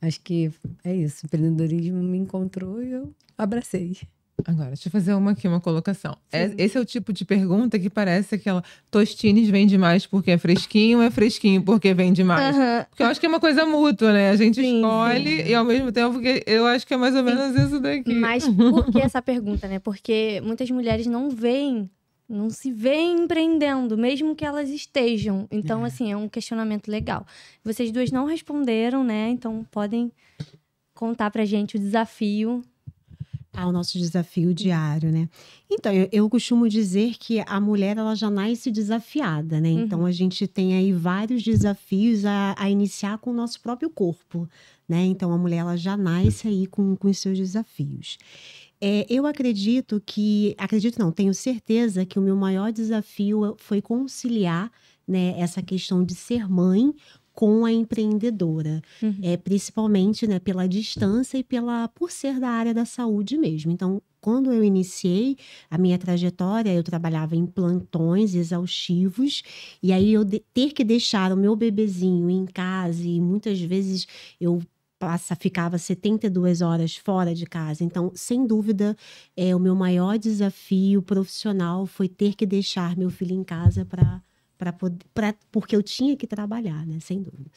Acho que é isso. O empreendedorismo me encontrou e eu abracei. Agora, deixa eu fazer uma colocação. Esse é o tipo de pergunta que parece aquela Tostines vende mais porque é fresquinho ou é fresquinho porque vende mais? Porque eu acho que é uma coisa mútua, né? A gente escolhe e ao mesmo tempo que eu acho que é mais ou menos isso daqui. Mas por que essa pergunta, né? Porque muitas mulheres não se veem empreendendo, mesmo que elas estejam. Então, assim, é um questionamento legal. Vocês duas não responderam, né? Então, podem contar pra gente o desafio. O nosso desafio diário, né? Então, eu costumo dizer que a mulher, ela já nasce desafiada, né? Então, a gente tem aí vários desafios a iniciar com o nosso próprio corpo, né? Então, a mulher, ela já nasce aí com os seus desafios. Eu tenho certeza que o meu maior desafio foi conciliar, né, essa questão de ser mãe com a empreendedora, principalmente, né, pela distância e por ser da área da saúde mesmo. Então, quando eu iniciei a minha trajetória, eu trabalhava em plantões exaustivos, e aí eu ter que deixar o meu bebezinho em casa, e muitas vezes eu ficava 72 horas fora de casa. Então, sem dúvida, o meu maior desafio profissional foi ter que deixar meu filho em casa porque eu tinha que trabalhar, né? Sem dúvida.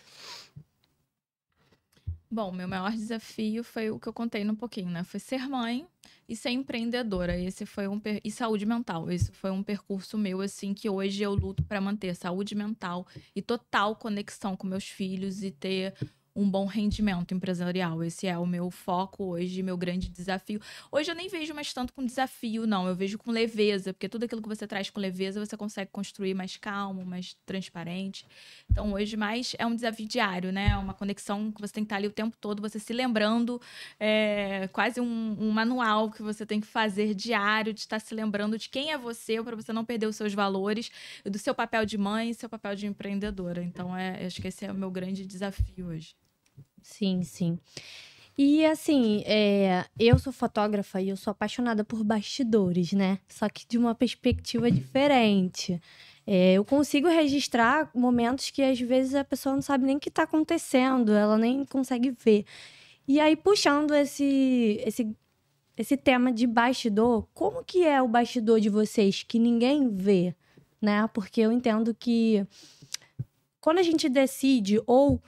Bom, meu maior desafio foi o que eu contei um pouquinho, né? Foi ser mãe e ser empreendedora. E saúde mental. Esse foi um percurso meu, assim, que hoje eu luto para manter saúde mental e total conexão com meus filhos e ter um bom rendimento empresarial. Esse é o meu foco hoje, meu grande desafio. Hoje eu nem vejo mais tanto com desafio, não. Eu vejo com leveza, porque tudo aquilo que você traz com leveza, você consegue construir mais calmo, mais transparente. Então, hoje mais é um desafio diário, né? Uma conexão que você tem que estar ali o tempo todo, você se lembrando, quase um manual que você tem que fazer diário, de estar se lembrando de quem é você, para você não perder os seus valores, do seu papel de mãe e seu papel de empreendedora. Então, acho que esse é o meu grande desafio hoje. Sim, sim. E assim, eu sou fotógrafa e eu sou apaixonada por bastidores, né? Só que de uma perspectiva diferente. Eu consigo registrar momentos que às vezes a pessoa não sabe nem o que está acontecendo, ela nem consegue ver. E aí, puxando esse tema de bastidor, como que é o bastidor de vocês que ninguém vê, né? Porque eu entendo que quando a gente decide ou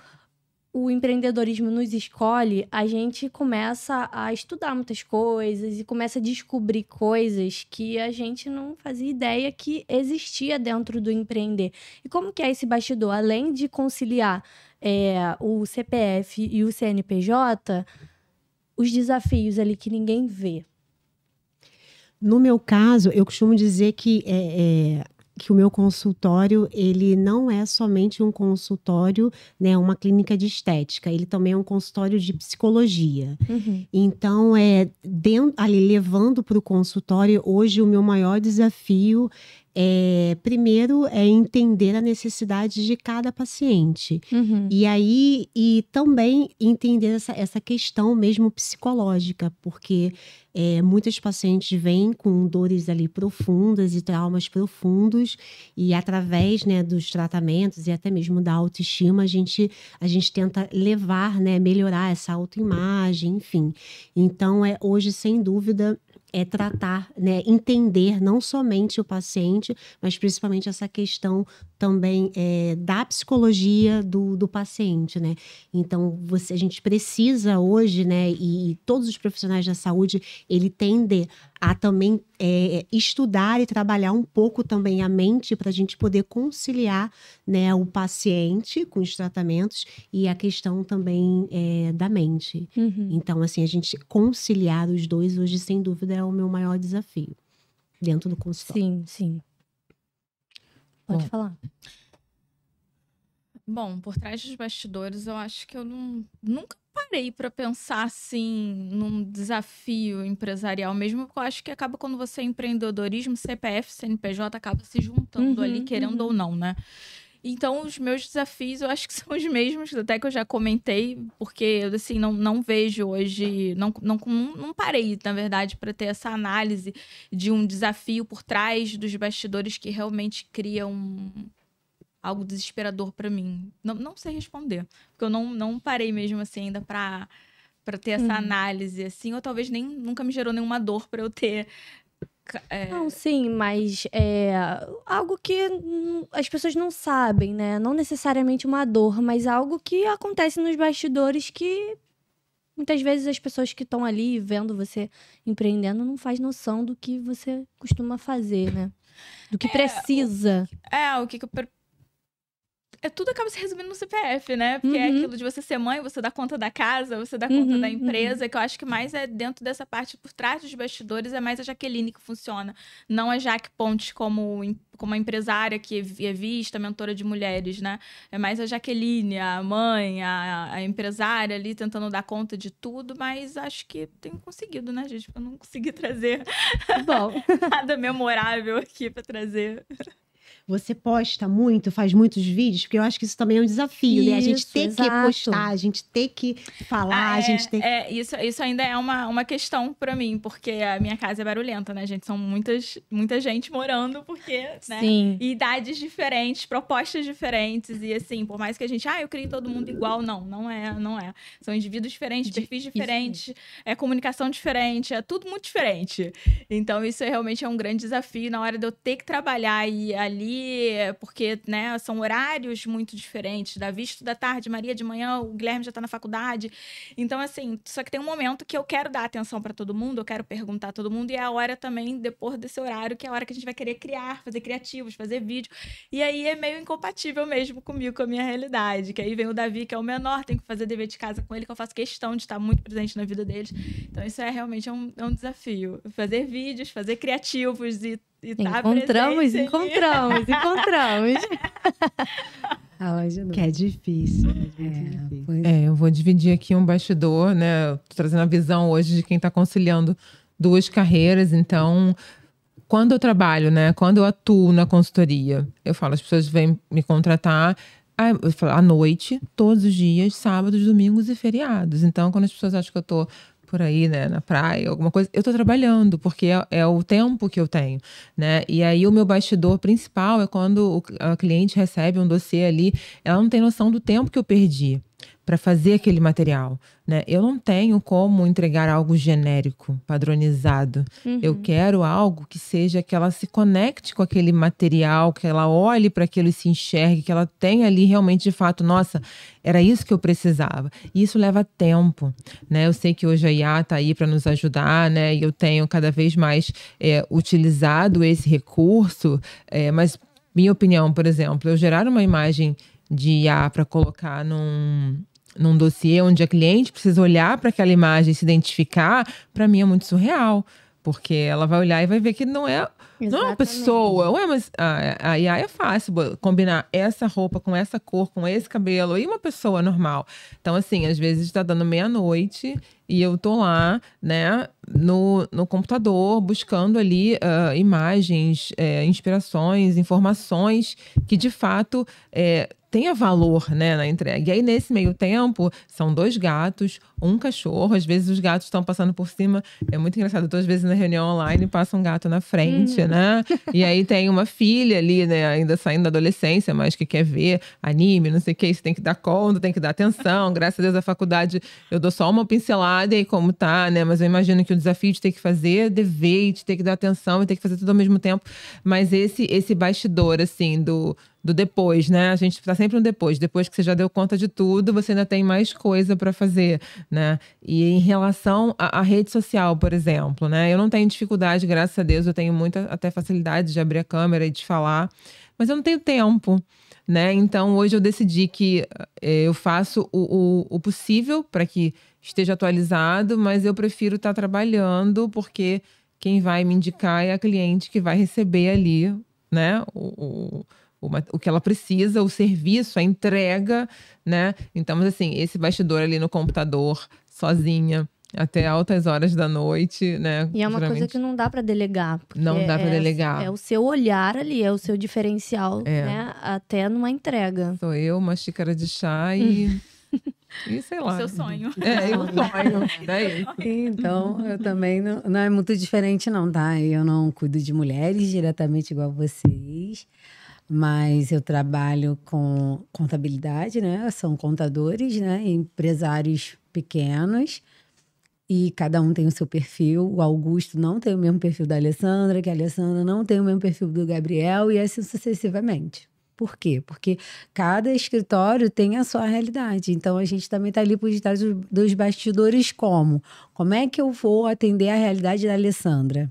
o empreendedorismo nos escolhe, a gente começa a estudar muitas coisas e começa a descobrir coisas que a gente não fazia ideia que existia dentro do empreender. E como que é esse bastidor? Além de conciliar o CPF e o CNPJ, os desafios ali que ninguém vê. No meu caso, eu costumo dizer que o meu consultório, ele não é somente um consultório, né, uma clínica de estética, ele também é um consultório de psicologia. Então, ali levando para o consultório, hoje o meu maior desafio primeiro é entender a necessidade de cada paciente. E também entender essa questão mesmo psicológica, porque muitas pacientes vêm com dores ali profundas e traumas profundos, e através, né, dos tratamentos e até mesmo da autoestima, a gente tenta levar, né, melhorar essa autoimagem, enfim. Então, hoje, sem dúvida, tratar, né, entender não somente o paciente, mas principalmente essa questão também da psicologia do paciente, né? Então, a gente precisa hoje, né, e todos os profissionais da saúde, ele tende a também estudar e trabalhar um pouco também a mente para a gente poder conciliar, né, o paciente com os tratamentos e a questão também da mente. Então, assim, a gente conciliar os dois hoje, sem dúvida, é o meu maior desafio dentro do consultório. Sim, sim. Pode falar. Bom, por trás dos bastidores, eu acho que eu nunca parei para pensar assim num desafio empresarial mesmo, porque eu acho que acaba quando você é empreendedorismo, CPF, CNPJ acaba se juntando ali, querendo ou não, né? Então, os meus desafios, eu acho que são os mesmos, até que eu já comentei, porque eu, assim, não vejo hoje, não parei, na verdade, para ter essa análise de um desafio por trás dos bastidores que realmente cria algo desesperador para mim. Não sei responder, porque eu não parei mesmo, assim, ainda para ter essa análise, assim, ou talvez nem nunca me gerou nenhuma dor para eu ter. Não, sim, mas é algo que as pessoas não sabem, né? Não necessariamente uma dor, mas algo que acontece nos bastidores que muitas vezes as pessoas que estão ali vendo você empreendendo não faz noção do que você costuma fazer, né? Do que precisa. O que eu tudo acaba se resumindo no CPF, né? Porque é aquilo de você ser mãe, você dá conta da casa, você dá conta da empresa, que eu acho que mais é dentro dessa parte por trás dos bastidores, é mais a Jaqueline que funciona. Não a Jaque Pontes como a empresária que é vista, mentora de mulheres, né? É mais a Jaqueline, a mãe, a empresária ali tentando dar conta de tudo, mas acho que tenho conseguido, né, gente? Eu não consegui trazer nada memorável aqui para trazer. Você posta muito, faz muitos vídeos, porque eu acho que isso também é um desafio, né? A gente ter que postar, a gente ter que falar, a gente ter que... Isso ainda é uma questão pra mim, porque a minha casa é barulhenta, né, gente? São muita gente morando, porque, né? Sim. E idades diferentes, propostas diferentes, e assim, por mais que a gente, eu crio todo mundo igual, não é. São indivíduos diferentes, perfis diferentes, comunicação diferente, é tudo muito diferente. Então, isso realmente é um grande desafio na hora de eu ter que trabalhar e ali, porque, né, são horários muito diferentes. Davi estuda da tarde, Maria de manhã, o Guilherme já tá na faculdade. Então, assim, só que tem um momento que eu quero dar atenção para todo mundo, eu quero perguntar a todo mundo, e é a hora também, depois desse horário, que é a hora que a gente vai querer criar, fazer criativos, fazer vídeo. E aí é meio incompatível mesmo comigo, com a minha realidade. Que aí vem o Davi, que é o menor, tem que fazer dever de casa com ele, que eu faço questão de estar muito presente na vida deles. Então, isso é realmente um desafio. Fazer vídeos, fazer criativos e Encontramos. Que é difícil. Eu vou dividir aqui um bastidor, né? Tô trazendo a visão hoje de quem está conciliando duas carreiras. Então, quando eu trabalho, né? Quando eu atuo na consultoria, eu falo, as pessoas vêm me contratar eu falo, à noite, todos os dias, sábados, domingos e feriados. Então, quando as pessoas acham que eu tô por aí, né, na praia, alguma coisa, eu tô trabalhando, porque é o tempo que eu tenho, né? E aí o meu bastidor principal é quando a cliente recebe um dossiê ali, ela não tem noção do tempo que eu perdi para fazer aquele material, né? Eu não tenho como entregar algo genérico, padronizado. Eu quero algo que seja que ela se conecte com aquele material, que ela olhe para aquilo e se enxergue, que ela tenha ali realmente de fato, nossa, era isso que eu precisava. E isso leva tempo, né? Eu sei que hoje a IA está aí para nos ajudar, né? E eu tenho cada vez mais utilizado esse recurso, mas minha opinião, por exemplo, eu gerar uma imagem de IA para colocar num dossiê onde a cliente precisa olhar para aquela imagem e se identificar, para mim é muito surreal. Porque ela vai olhar e vai ver que não é uma pessoa. Ué, mas a IA é fácil combinar essa roupa com essa cor, com esse cabelo, e uma pessoa normal. Então, assim, às vezes está dando meia-noite e eu tô lá, né, no computador, buscando ali imagens, inspirações, informações que, de fato, tenha valor, né, na entrega. E aí, nesse meio tempo, são 2 gatos, um cachorro. Às vezes, os gatos estão passando por cima. É muito engraçado. Eu tô, às vezes, na reunião online, passa um gato na frente, né? E aí, tem uma filha ali, né, ainda saindo da adolescência, mas que quer ver anime, não sei o que. Isso tem que dar conta, tem que dar atenção. Graças a Deus, a faculdade, eu dou só uma pincelada e como tá, né? Mas eu imagino que o desafio de ter que fazer dever, de ter que dar atenção e ter que fazer tudo ao mesmo tempo. Mas esse bastidor, assim, do depois, né? A gente tá sempre no depois. Depois que você já deu conta de tudo, você ainda tem mais coisa para fazer, né? E em relação à rede social, por exemplo, né? Eu não tenho dificuldade, graças a Deus, eu tenho muita até facilidade de abrir a câmera e de falar, mas eu não tenho tempo, né? Então, hoje eu decidi que eu faço o possível para que esteja atualizado, mas eu prefiro estar trabalhando, porque quem vai me indicar é a cliente que vai receber ali, né? o que ela precisa, o serviço, a entrega, né? Então, mas assim, esse bastidor ali no computador, sozinha, até altas horas da noite, né? E é uma coisa que não dá pra delegar. Não dá pra delegar. É o seu olhar ali, é o seu diferencial, né? Até numa entrega. Sou eu, uma xícara de chá e sei lá. O seu sonho. É, o sonho. É isso. Então, eu também não é muito diferente não, tá? Eu não cuido de mulheres diretamente igual vocês, mas eu trabalho com contabilidade, né? São contadores, né? Empresários pequenos. E cada um tem o seu perfil. O Augusto não tem o mesmo perfil da Alessandra, que a Alessandra não tem o mesmo perfil do Gabriel, e assim sucessivamente. Por quê? Porque cada escritório tem a sua realidade. Então, a gente também está ali por detrás dos bastidores como? Como é que eu vou atender a realidade da Alessandra?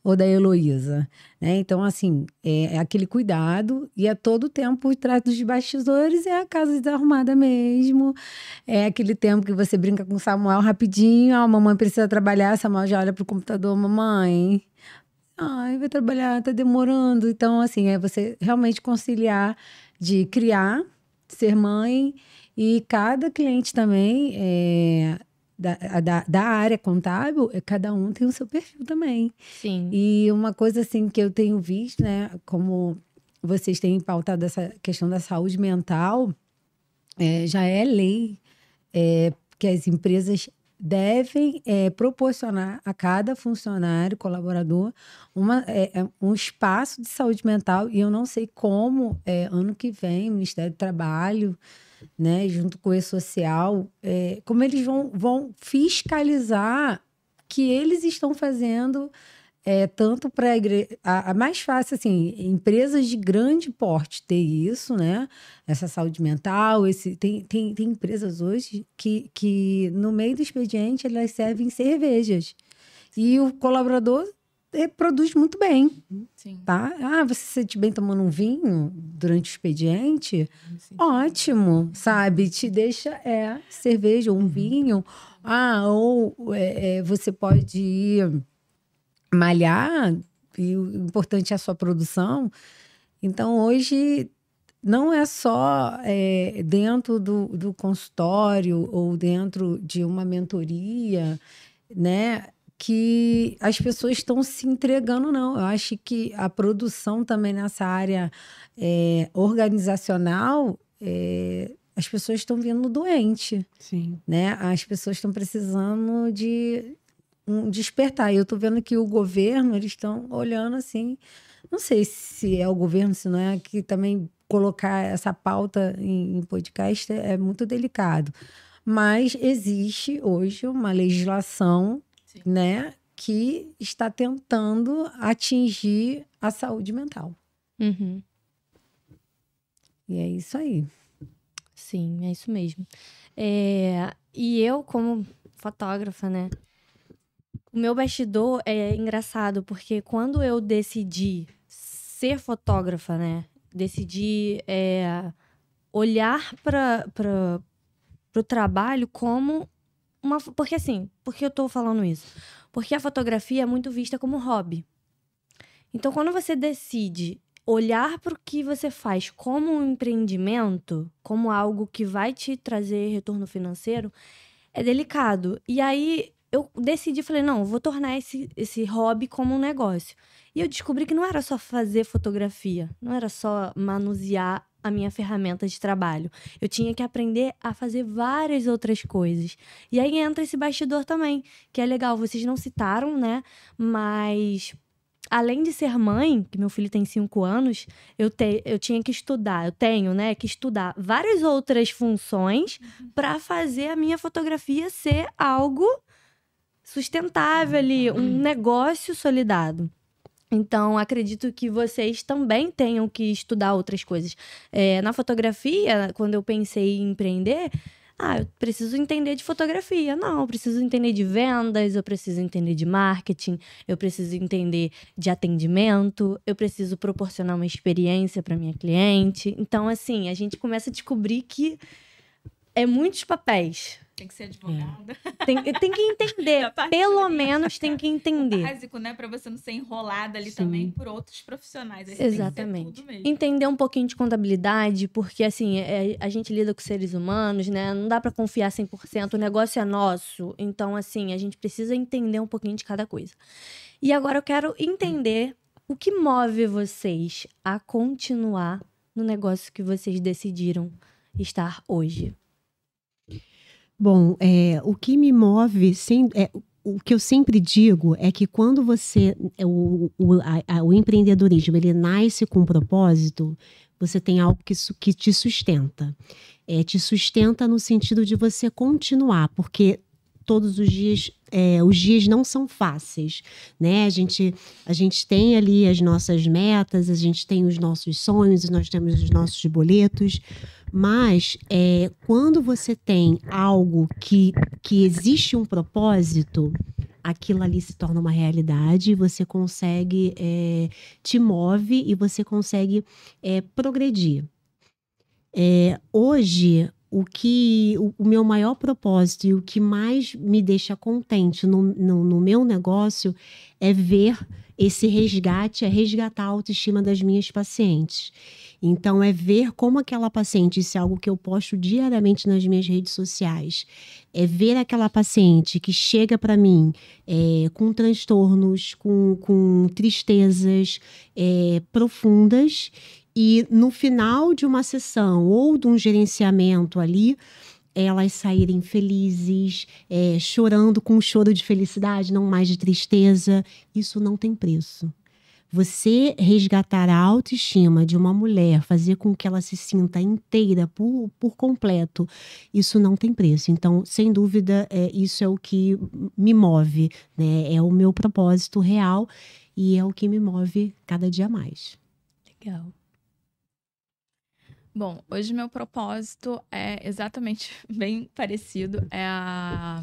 Ou da Heloísa, né? Então, assim, é aquele cuidado e a todo tempo por trás dos bastidores é a casa desarrumada mesmo, é aquele tempo que você brinca com o Samuel rapidinho, a mamãe precisa trabalhar, Samuel já olha pro computador, mamãe, ai, vai trabalhar, tá demorando. Então, assim, é você realmente conciliar de criar, ser mãe e cada cliente também da área contábil, cada um tem o seu perfil também. Sim. E uma coisa assim que eu tenho visto, né, como vocês têm pautado essa questão da saúde mental, já é lei que as empresas devem proporcionar a cada funcionário, colaborador, um espaço de saúde mental. E eu não sei como, ano que vem, o Ministério do Trabalho, né, junto com o E-Social, como eles vão fiscalizar que eles estão fazendo tanto para a mais fácil, assim, empresas de grande porte ter isso, né? Essa saúde mental, tem empresas hoje que no meio do expediente elas servem cervejas. E o colaborador produz muito bem. Sim. Tá? Você se sente bem tomando um vinho durante o expediente? Sim. Ótimo, sabe? Te deixa cerveja ou um vinho. Ou você pode ir malhar, e o importante é a sua produção. Então, hoje, não é só dentro do consultório ou dentro de uma mentoria, né, que as pessoas estão se entregando, não. Eu acho que a produção também nessa área organizacional, as pessoas estão vindo doente. Sim. Né? As pessoas estão precisando de despertar. E eu estou vendo que o governo, eles estão olhando assim, não sei se é o governo, se não é, que também colocar essa pauta em podcast é muito delicado. Mas existe hoje uma legislação, Sim, né, que está tentando atingir a saúde mental. Uhum. E é isso aí. Sim, é isso mesmo. E eu, como fotógrafa, né? O meu bastidor é engraçado, porque quando eu decidi ser fotógrafa, né? Decidi olhar para o trabalho como uma... Porque assim, por que eu tô falando isso? Porque a fotografia é muito vista como hobby. Então, quando você decide olhar para o que você faz como um empreendimento, como algo que vai te trazer retorno financeiro, é delicado. E aí eu decidi, falei, não, eu vou tornar esse hobby como um negócio. E eu descobri que não era só fazer fotografia, não era só manusear a minha ferramenta de trabalho. Eu tinha que aprender a fazer várias outras coisas. E aí entra esse bastidor também, que é legal, vocês não citaram, né? Mas além de ser mãe, que meu filho tem 5 anos, eu tinha que estudar, eu tenho, né, que estudar várias outras funções para fazer a minha fotografia ser algo sustentável ali, um negócio solidário. Então, acredito que vocês também tenham que estudar outras coisas. Na fotografia, quando eu pensei em empreender, eu preciso entender de fotografia. Não, eu preciso entender de vendas, eu preciso entender de marketing, eu preciso entender de atendimento, eu preciso proporcionar uma experiência para minha cliente. Então, assim, a gente começa a descobrir que é muitos papéis. Tem que ser advogada. Tem que entender. Pelo menos tem que entender. O básico, né? Pra você não ser enrolada ali Sim. também por outros profissionais. Aí você Exatamente. tem que ser tudo mesmo. Entender um pouquinho de contabilidade, porque assim, a gente lida com seres humanos, né? Não dá pra confiar 100%, o negócio é nosso. Então, assim, a gente precisa entender um pouquinho de cada coisa. E agora eu quero entender o que move vocês a continuar no negócio que vocês decidiram estar hoje. Bom, o que me move, o que eu sempre digo é que quando você, o empreendedorismo, ele nasce com um propósito, você tem algo que te sustenta. Te sustenta no sentido de você continuar, porque todos os dias não são fáceis, né? A gente tem ali as nossas metas, a gente tem os nossos sonhos, nós temos os nossos boletos, mas quando você tem algo que existe um propósito, aquilo ali se torna uma realidade, você consegue, te move e você consegue progredir. Hoje, o meu maior propósito e o que mais me deixa contente no meu negócio é ver esse resgate, resgatar a autoestima das minhas pacientes. Então, é ver como aquela paciente, isso é algo que eu posto diariamente nas minhas redes sociais, é ver aquela paciente que chega para mim com transtornos, com tristezas profundas, e no final de uma sessão ou de um gerenciamento ali, elas saírem felizes, chorando com um choro de felicidade, não mais de tristeza. Isso não tem preço. Você resgatar a autoestima de uma mulher, fazer com que ela se sinta inteira por completo, isso não tem preço. Então, sem dúvida, isso é o que me move, né? É o meu propósito real e é o que me move cada dia mais. Legal. Bom, hoje meu propósito é exatamente bem parecido. É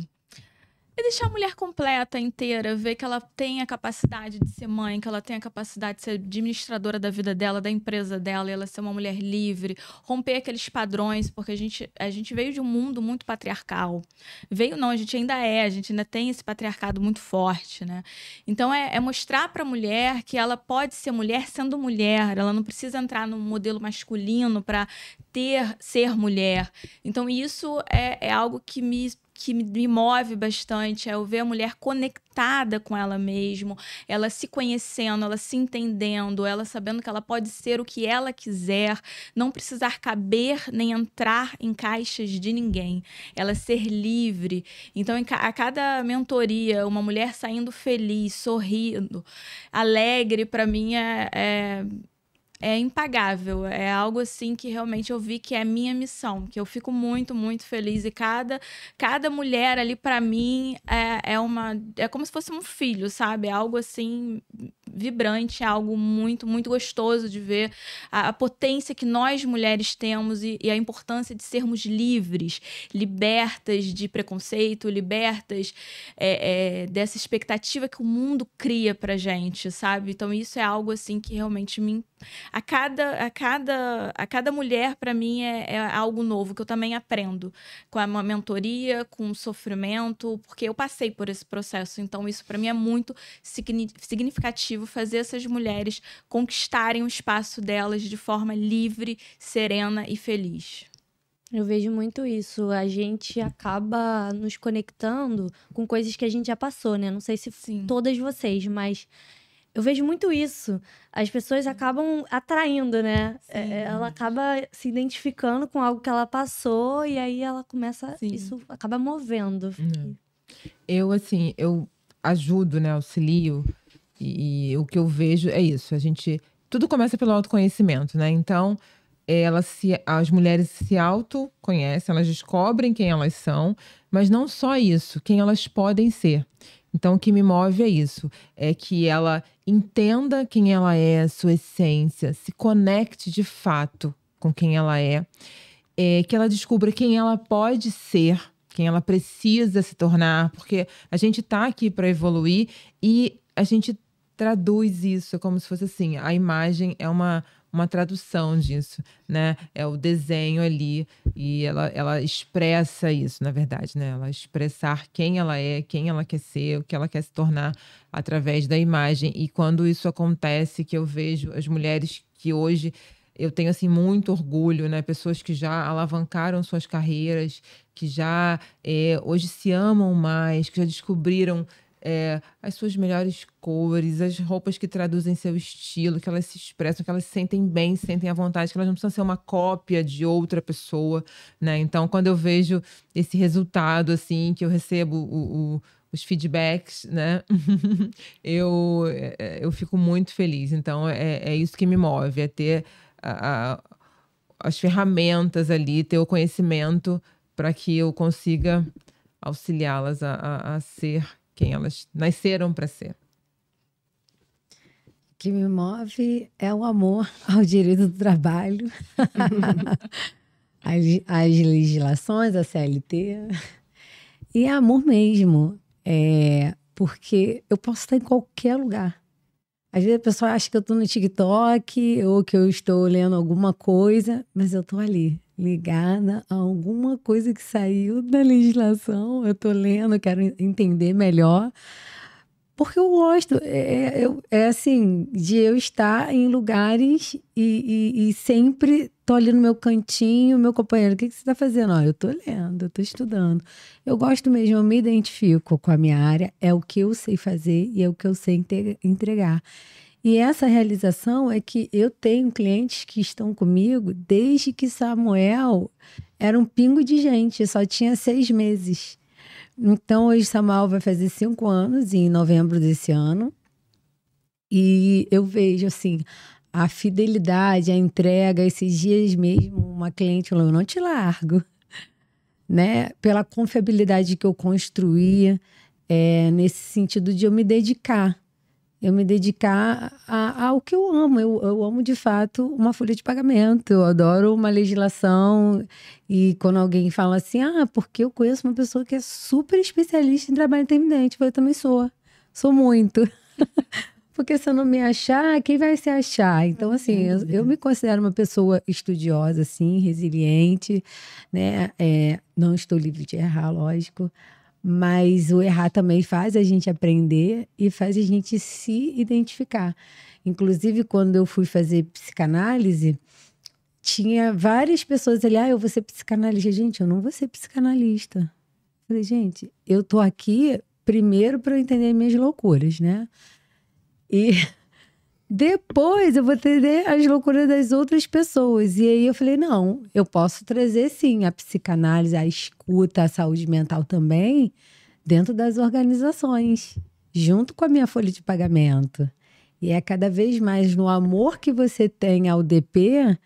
deixar a mulher completa, inteira, ver que ela tem a capacidade de ser mãe, que ela tem a capacidade de ser administradora da vida dela, da empresa dela, e ela ser uma mulher livre, romper aqueles padrões, porque a gente veio de um mundo muito patriarcal. A gente ainda tem esse patriarcado muito forte, né? Então é mostrar para a mulher que ela pode ser mulher sendo mulher, ela não precisa entrar num modelo masculino para ser mulher. Então isso é algo que me move bastante, é eu ver a mulher conectada com ela mesma, ela se conhecendo, ela se entendendo, ela sabendo que ela pode ser o que ela quiser, não precisar caber nem entrar em caixas de ninguém, ela ser livre. Então, a cada mentoria, uma mulher saindo feliz, sorrindo, alegre, para mim é impagável, é algo assim que realmente eu vi que é a minha missão, que eu fico muito, muito feliz, e cada mulher ali para mim é como se fosse um filho, sabe? É algo assim vibrante, é algo muito, muito gostoso de ver a potência que nós mulheres temos e a importância de sermos livres, libertas de preconceito, libertas dessa expectativa que o mundo cria pra gente, sabe? Então isso é algo assim que realmente a cada mulher, para mim, é algo novo, que eu também aprendo com a mentoria, com o sofrimento, porque eu passei por esse processo. Então, isso para mim é muito significativo, fazer essas mulheres conquistarem o espaço delas de forma livre, serena e feliz. Eu vejo muito isso. A gente acaba nos conectando com coisas que a gente já passou, né? Não sei se todas vocês, mas eu vejo muito isso. As pessoas acabam atraindo, né? Ela acaba se identificando com algo que ela passou e aí ela começa... Sim. Isso acaba movendo. Eu ajudo, né? Auxilio. E o que eu vejo é isso. Tudo começa pelo autoconhecimento, né? Então, as mulheres se autoconhecem, elas descobrem quem elas são, mas não só isso, quem elas podem ser. Então, o que me move é isso, é que ela entenda quem ela é, sua essência, se conecte de fato com quem ela é, que ela descubra quem ela pode ser, quem ela precisa se tornar, porque a gente está aqui para evoluir e a gente traduz isso como se fosse assim, a imagem é uma uma tradução disso, né? É o desenho ali e ela expressa isso, na verdade, né? Ela expressar quem ela é, quem ela quer ser, o que ela quer se tornar através da imagem. E quando isso acontece, que eu vejo as mulheres que hoje eu tenho assim muito orgulho, né? Pessoas que já alavancaram suas carreiras, que já hoje se amam mais, que já descobriram as suas melhores cores, as roupas que traduzem seu estilo, que elas se expressam, que elas se sentem bem, se sentem à vontade, que elas não precisam ser uma cópia de outra pessoa, né? Então, quando eu vejo esse resultado, assim, que eu recebo os feedbacks, né? eu fico muito feliz. Então, é isso que me move, é ter as ferramentas ali, ter o conhecimento para que eu consiga auxiliá-las a ser quem elas nasceram para ser. O que me move é o amor ao direito do trabalho, as legislações, a CLT, e amor mesmo, porque eu posso estar em qualquer lugar. Às vezes a pessoa acha que eu estou no TikTok ou que eu estou lendo alguma coisa, mas eu estou ali, ligada a alguma coisa que saiu da legislação. Eu estou lendo, quero entender melhor, porque eu gosto. É assim, de eu estar em lugares e sempre estou ali no meu cantinho, meu companheiro, o que você está fazendo? Eu estou lendo, eu estou estudando. Eu gosto mesmo, eu me identifico com a minha área, é o que eu sei fazer e é o que eu sei entregar. E essa realização é que eu tenho clientes que estão comigo desde que Samuel era um pingo de gente, só tinha 6 meses. Então, hoje Samuel vai fazer 5 anos, em novembro desse ano. E eu vejo, assim, a fidelidade, a entrega. Esses dias mesmo, uma cliente falou, eu não te largo, né? Pela confiabilidade que eu construía, nesse sentido de eu me dedicar. Eu me dedicar ao que eu amo. Eu amo, de fato, uma folha de pagamento. Eu adoro uma legislação. E quando alguém fala assim, porque eu conheço uma pessoa que é super especialista em trabalho intermitente. Eu também sou. Sou muito. Porque se eu não me achar, quem vai se achar? Então, assim, eu me considero uma pessoa estudiosa, assim, resiliente, né? Não estou livre de errar, lógico. Mas o errar também faz a gente aprender e faz a gente se identificar. Inclusive, quando eu fui fazer psicanálise, tinha várias pessoas ali, eu vou ser psicanalista. Gente, eu não vou ser psicanalista. Eu falei, gente, eu tô aqui primeiro para eu entender minhas loucuras, né? E depois eu vou entender as loucuras das outras pessoas. E aí eu falei, não, eu posso trazer sim a psicanálise, a escuta, a saúde mental também dentro das organizações, junto com a minha folha de pagamento. E é cada vez mais no amor que você tem ao DP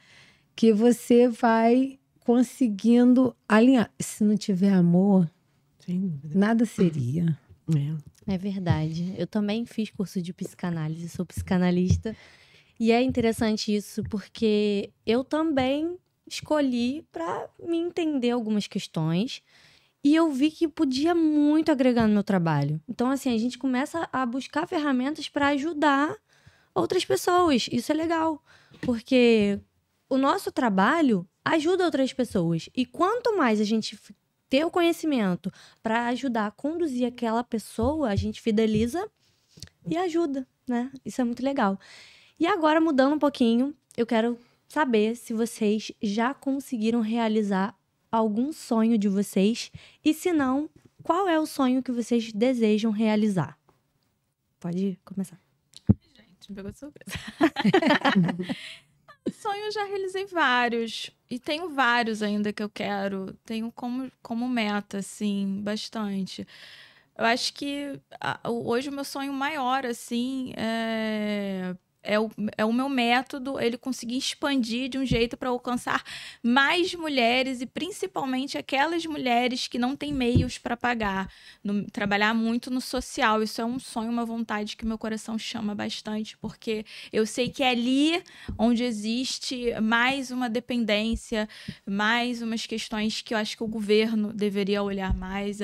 que você vai conseguindo alinhar. Se não tiver amor, nada seria. É verdade. Eu também fiz curso de psicanálise, sou psicanalista. E é interessante isso, porque eu também escolhi para me entender algumas questões. E eu vi que podia muito agregar no meu trabalho. Então, assim, a gente começa a buscar ferramentas para ajudar outras pessoas. Isso é legal, porque o nosso trabalho ajuda outras pessoas. E quanto mais a gente ter o conhecimento para ajudar a conduzir aquela pessoa, a gente fideliza e ajuda, né? Isso é muito legal. E agora, mudando um pouquinho, eu quero saber se vocês já conseguiram realizar algum sonho de vocês e, se não, qual é o sonho que vocês desejam realizar? Pode começar. Gente, me pegou de surpresa. Sonho eu já realizei vários. E tenho vários ainda que eu quero. Tenho como meta, assim, bastante. Eu acho que hoje o meu sonho maior, assim, é o meu método, ele conseguir expandir de um jeito para alcançar mais mulheres e principalmente aquelas mulheres que não têm meios para pagar. Trabalhar muito no social. Isso é um sonho, uma vontade que meu coração chama bastante, porque eu sei que é ali onde existe mais uma dependência, mais umas questões que eu acho que o governo deveria olhar mais,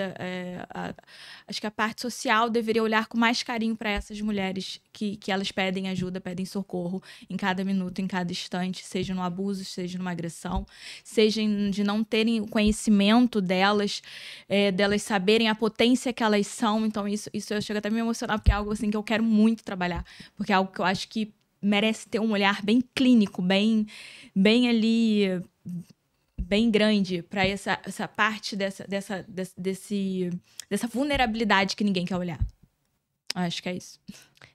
acho que a parte social deveria olhar com mais carinho para essas mulheres que elas pedem ajuda, pedem pedem socorro em cada minuto, em cada instante, seja no abuso, seja numa agressão, seja de não terem o conhecimento delas, delas saberem a potência que elas são. Então isso eu chego até a me emocionar, porque é algo assim que eu quero muito trabalhar, porque é algo que eu acho que merece ter um olhar bem clínico, bem ali, bem grande para essa parte dessa vulnerabilidade que ninguém quer olhar. Acho que é isso.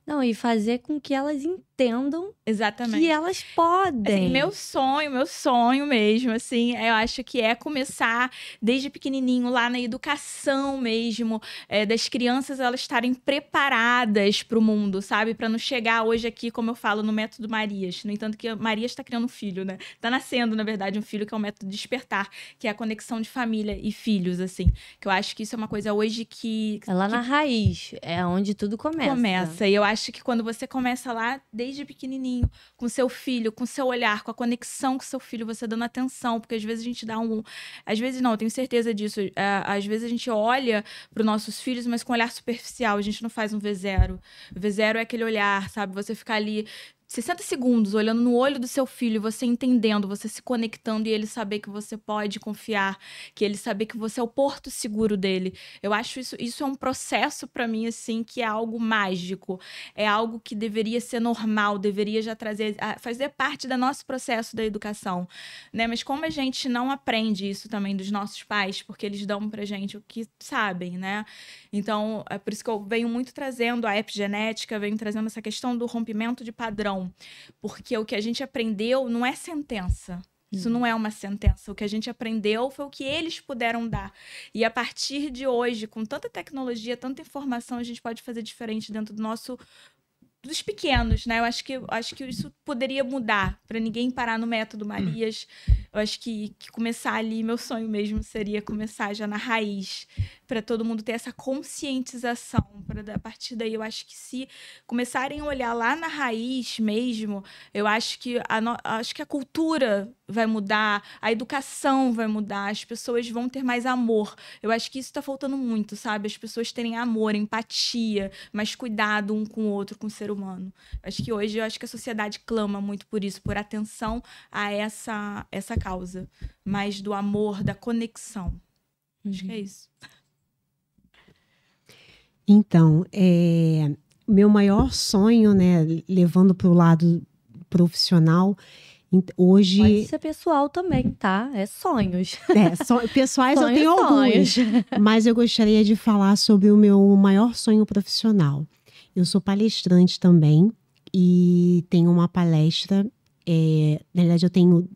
Não, e fazer com que elas entendam exatamente que elas podem. Assim, meu sonho mesmo, assim, eu acho que é começar desde pequenininho, lá na educação mesmo, das crianças elas estarem preparadas para o mundo, sabe? Para não chegar hoje aqui, como eu falo, no método Marias. No entanto, que Marias está criando um filho, né? Está nascendo, na verdade, um filho que é o método despertar, que é a conexão de família e filhos, assim. Que eu acho que isso é uma coisa hoje que... É lá na raiz, é onde tudo começa. E eu acho que quando você começa lá, desde pequenininho, com seu filho, com seu olhar, com a conexão com seu filho, você dando atenção, porque às vezes a gente dá às vezes não, eu tenho certeza disso. Às vezes a gente olha para os nossos filhos, mas com um olhar superficial, a gente não faz um V0. O V0 é aquele olhar, sabe? Você ficar ali 60 segundos olhando no olho do seu filho, você entendendo, você se conectando e ele saber que você pode confiar, que ele saber que você é o porto seguro dele. Eu acho isso é um processo para mim, assim, que é algo mágico, é algo que deveria ser normal, deveria já fazer parte do nosso processo da educação, né? Mas como a gente não aprende isso também dos nossos pais, porque eles dão pra gente o que sabem, né? Então, é por isso que eu venho muito trazendo a epigenética, venho trazendo essa questão do rompimento de padrão. Porque o que a gente aprendeu não é sentença. Isso não é uma sentença. O que a gente aprendeu foi o que eles puderam dar. E a partir de hoje, com tanta tecnologia, tanta informação, a gente pode fazer diferente dentro dos pequenos, né? Eu acho que isso poderia mudar, para ninguém parar no método Marias. Eu acho que começar ali, meu sonho mesmo seria começar já na raiz, para todo mundo ter essa conscientização. A partir daí, eu acho que se começarem a olhar lá na raiz mesmo, eu acho que a cultura vai mudar, a educação vai mudar, as pessoas vão ter mais amor. Eu acho que isso está faltando muito, sabe? As pessoas terem amor, empatia, mais cuidado um com o outro, com o ser humano. Acho que hoje, a sociedade clama muito por isso, por atenção a essa causa, mais do amor, da conexão. Acho que é isso. Então, meu maior sonho, né, levando para o lado profissional, hoje... Pode ser pessoal também, tá? É sonhos. Pessoais sonhos, eu tenho alguns, mas eu gostaria de falar sobre o meu maior sonho profissional. Eu sou palestrante também e tenho uma palestra, na verdade eu tenho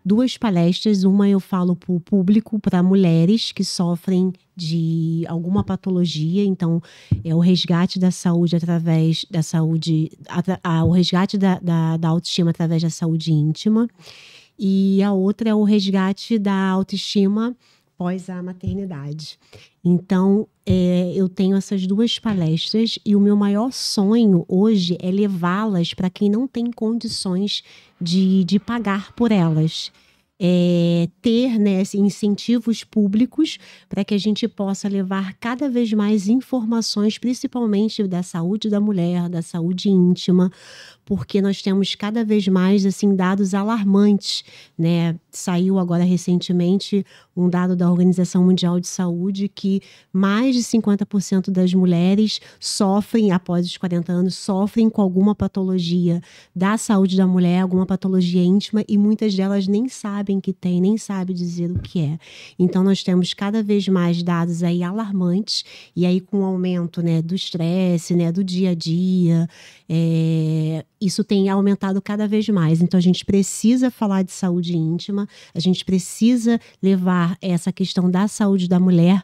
duas palestras. Uma eu falo para o público, para mulheres que sofrem de alguma patologia, então é o resgate da saúde através da saúde, o resgate da autoestima através da saúde íntima, e a outra é o resgate da autoestima pós a maternidade. Então, eu tenho essas duas palestras e o meu maior sonho hoje é levá-las para quem não tem condições de pagar por elas. Ter, né, incentivos públicos para que a gente possa levar cada vez mais informações, principalmente da saúde da mulher, da saúde íntima, porque nós temos cada vez mais assim, dados alarmantes, né? Saiu agora recentemente um dado da Organização Mundial de Saúde que mais de 50% das mulheres sofrem, após os 40 anos, sofrem com alguma patologia da saúde da mulher, alguma patologia íntima, e muitas delas nem sabem que tem, nem sabem dizer o que é. Então nós temos cada vez mais dados aí alarmantes, e aí com o aumento, né, do estresse, né, do dia a dia, isso tem aumentado cada vez mais. Então a gente precisa falar de saúde íntima, a gente precisa levar essa questão da saúde da mulher,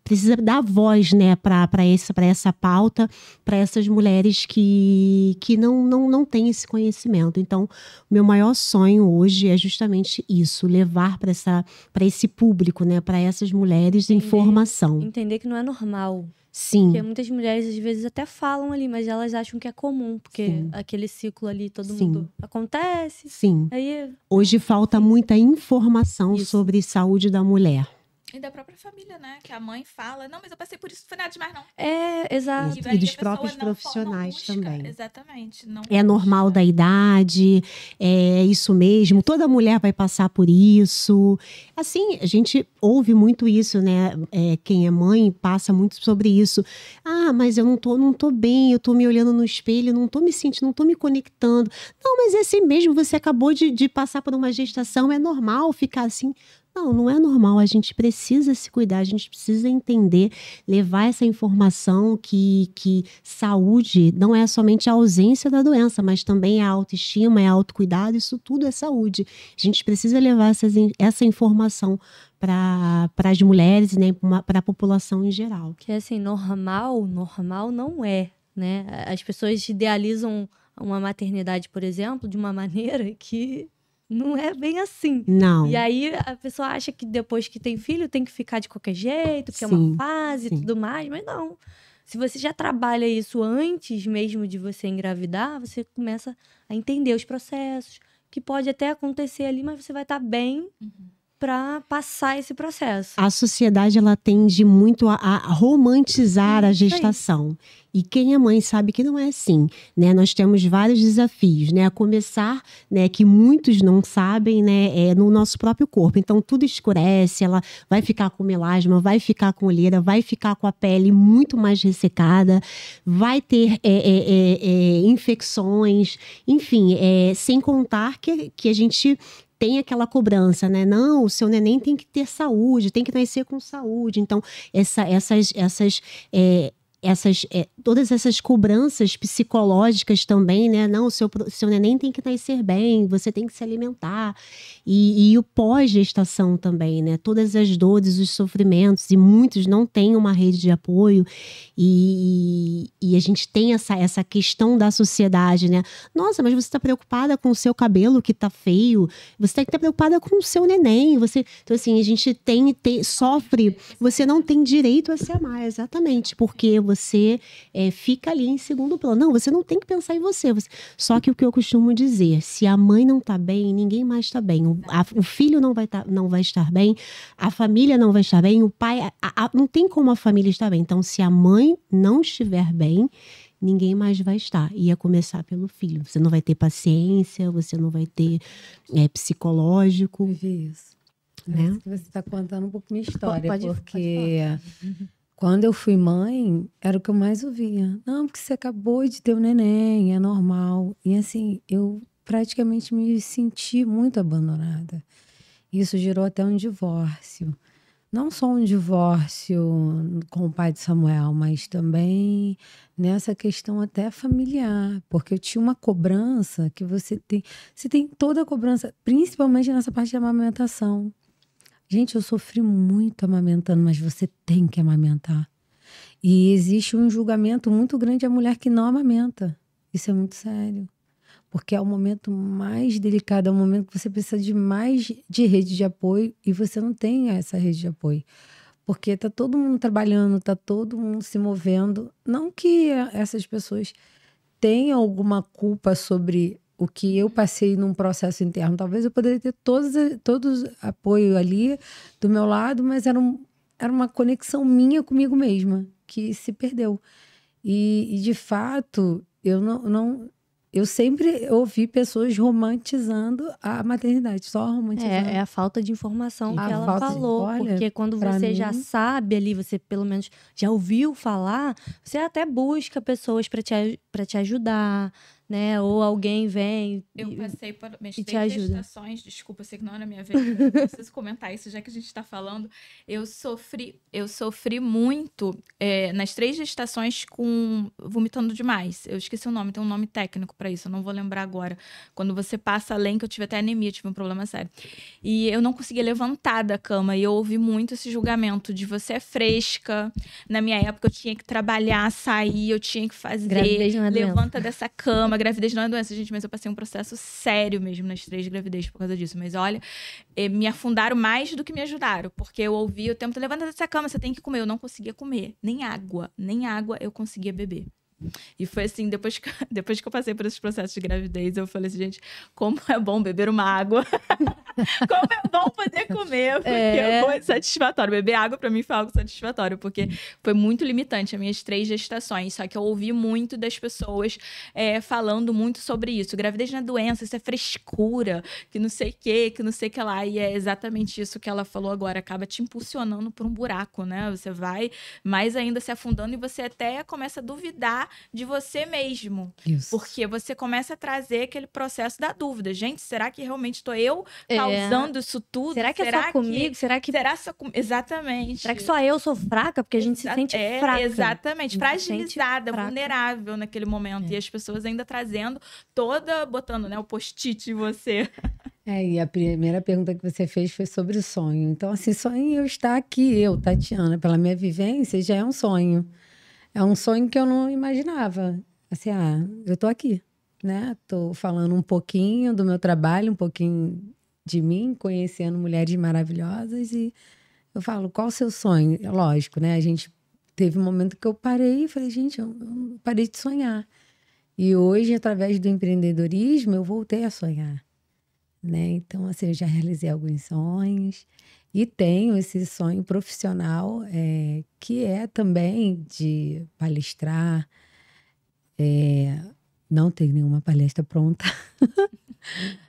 precisa dar voz, né, para essa pauta, para essas mulheres que não têm esse conhecimento. Então, o meu maior sonho hoje é justamente isso, levar para esse público, né, para essas mulheres, informação. Entender que não é normal. Sim. Porque muitas mulheres, às vezes, até falam ali, mas elas acham que é comum, porque Sim. aquele ciclo ali, todo Sim. mundo acontece. Sim. Aí, hoje falta muita informação Isso. sobre saúde da mulher. E da própria família, né? Que a mãe fala, não, mas eu passei por isso, não foi nada demais, não. Exato. aí E dos a pessoa próprios não profissionais busca. também. Exatamente. Não É normal busca. da idade, é isso mesmo, toda mulher vai passar por isso. Assim, a gente ouve muito isso, né? Quem é mãe passa muito sobre isso. Ah, mas eu não tô bem, eu tô me olhando no espelho, não tô me sentindo, não tô me conectando. Não, mas é assim mesmo, você acabou de passar por uma gestação, é normal ficar assim. Não, não é normal, a gente precisa se cuidar, a gente precisa entender, levar essa informação que saúde não é somente a ausência da doença, mas também a autoestima, é autocuidado, isso tudo é saúde. A gente precisa levar essa informação para as mulheres, né, para a população em geral. Que assim, normal não é, né? As pessoas idealizam uma maternidade, por exemplo, de uma maneira que não é bem assim. Não. E aí a pessoa acha que depois que tem filho tem que ficar de qualquer jeito, que é Sim, uma fase e sim. tudo mais, mas não. Se você já trabalha isso antes mesmo de você engravidar, você começa a entender os processos, que pode até acontecer ali, mas você vai estar bem para passar esse processo. A sociedade, ela tende muito a romantizar a Isso aí. gestação. E quem é mãe sabe que não é assim, né? Nós temos vários desafios, né? A começar, né, que muitos não sabem, né, no nosso próprio corpo. Então, tudo escurece, ela vai ficar com melasma, vai ficar com olheira, vai ficar com a pele muito mais ressecada, vai ter infecções, enfim, sem contar que a gente tem aquela cobrança, né? Não, o seu neném tem que ter saúde, tem que nascer com saúde. Então, todas essas cobranças psicológicas também, né? Não, o seu neném tem que nascer bem, você tem que se alimentar. E o pós-gestação também, né? Todas as dores, os sofrimentos, e muitos não têm uma rede de apoio. E a gente tem essa questão da sociedade, né? Nossa, mas você está preocupada com o seu cabelo que tá feio, você tem que estar preocupada com o seu neném. Então, assim, a gente sofre, você não tem direito a se amar, exatamente, porque você fica ali em segundo plano. Não, você não tem que pensar em você. Só que o que eu costumo dizer, se a mãe não tá bem, ninguém mais tá bem. O filho não vai estar bem, a família não vai estar bem, o pai... não tem como a família estar bem. Então, se a mãe não estiver bem, ninguém mais vai estar. E ia começar pelo filho. Você não vai ter paciência, você não vai ter psicológico. Isso. Né? Parece que você está contando um pouco minha história, Pode porque quando eu fui mãe, era o que eu mais ouvia. Não, porque você acabou de ter um neném, é normal. E assim, eu praticamente me senti muito abandonada. Isso gerou até um divórcio. Não só um divórcio com o pai de Samuel, mas também nessa questão até familiar. Porque eu tinha uma cobrança que você tem toda a cobrança, principalmente nessa parte de amamentação. Gente, eu sofri muito amamentando, mas você tem que amamentar. E existe um julgamento muito grande à mulher que não amamenta. Isso é muito sério. Porque é o momento mais delicado, é o momento que você precisa de mais de rede de apoio e você não tem essa rede de apoio. Porque tá todo mundo trabalhando, tá todo mundo se movendo. Não que essas pessoas tenham alguma culpa sobre o que eu passei num processo interno. Talvez eu poderia ter todos apoio ali do meu lado, mas era uma conexão minha comigo mesma, que se perdeu. E de fato, eu sempre ouvi pessoas romantizando a maternidade, só romantizando. É a falta de informação que ela falta de- falou. olha, Porque quando pra você mim- já sabe ali, você pelo menos já ouviu falar, você até busca pessoas para te ajudar, né? Ou alguém vem Eu passei por minhas e te 3 ajuda. gestações, desculpa, sei que não era minha vez, mas eu preciso comentar isso, já que a gente está falando. Eu sofri muito nas 3 gestações com vomitando demais. Eu esqueci o nome, tem um nome técnico para isso, eu não vou lembrar agora. Quando você passa além, que eu tive até anemia, tive um problema sério. E eu não conseguia levantar da cama, e eu ouvi muito esse julgamento de você é fresca. Na minha época eu tinha que trabalhar, sair, eu tinha que fazer. Gravidez não é doença. Levanta dessa cama. Gravidez não é doença, gente, mas eu passei um processo sério mesmo nas 3 gravidez por causa disso. Mas olha, me afundaram mais do que me ajudaram, porque eu ouvi o tempo, levanta dessa cama, você tem que comer. Eu não conseguia comer, nem água eu conseguia beber. E foi assim, depois que eu passei por esses processos de gravidez, eu falei assim, gente, como é bom beber uma água. Como é bom poder comer, porque foi satisfatório. Beber água pra mim foi algo satisfatório, porque foi muito limitante as minhas 3 gestações. Só que eu ouvi muito das pessoas falando muito sobre isso. Gravidez não é doença, isso é frescura, que não sei o que não sei o que lá. E é exatamente isso que ela falou agora. Acaba te impulsionando por um buraco, né? Você vai mais ainda se afundando e você até começa a duvidar de você mesmo. Isso. Porque você começa a trazer aquele processo da dúvida. Gente, será que realmente estou eu causando isso tudo? Será que é só comigo? Será só comigo? Exatamente. Será que só eu sou fraca? Porque a gente se sente fraca. Exatamente. Fragilizada, vulnerável naquele momento. E as pessoas ainda trazendo botando, né, o post-it em você. E a primeira pergunta que você fez foi sobre o sonho. Então, assim, sonho eu estar aqui, eu, Tatiana, pela minha vivência, já é um sonho. É um sonho que eu não imaginava. Assim, eu tô aqui, né? Tô falando um pouquinho do meu trabalho, um pouquinho de mim, conhecendo mulheres maravilhosas e eu falo, qual o seu sonho? Lógico, né? A gente teve um momento que eu parei e falei, gente, eu parei de sonhar. E hoje, através do empreendedorismo, eu voltei a sonhar, né? Então, assim, eu já realizei alguns sonhos e tenho esse sonho profissional que é também de palestrar. Não tenho nenhuma palestra pronta.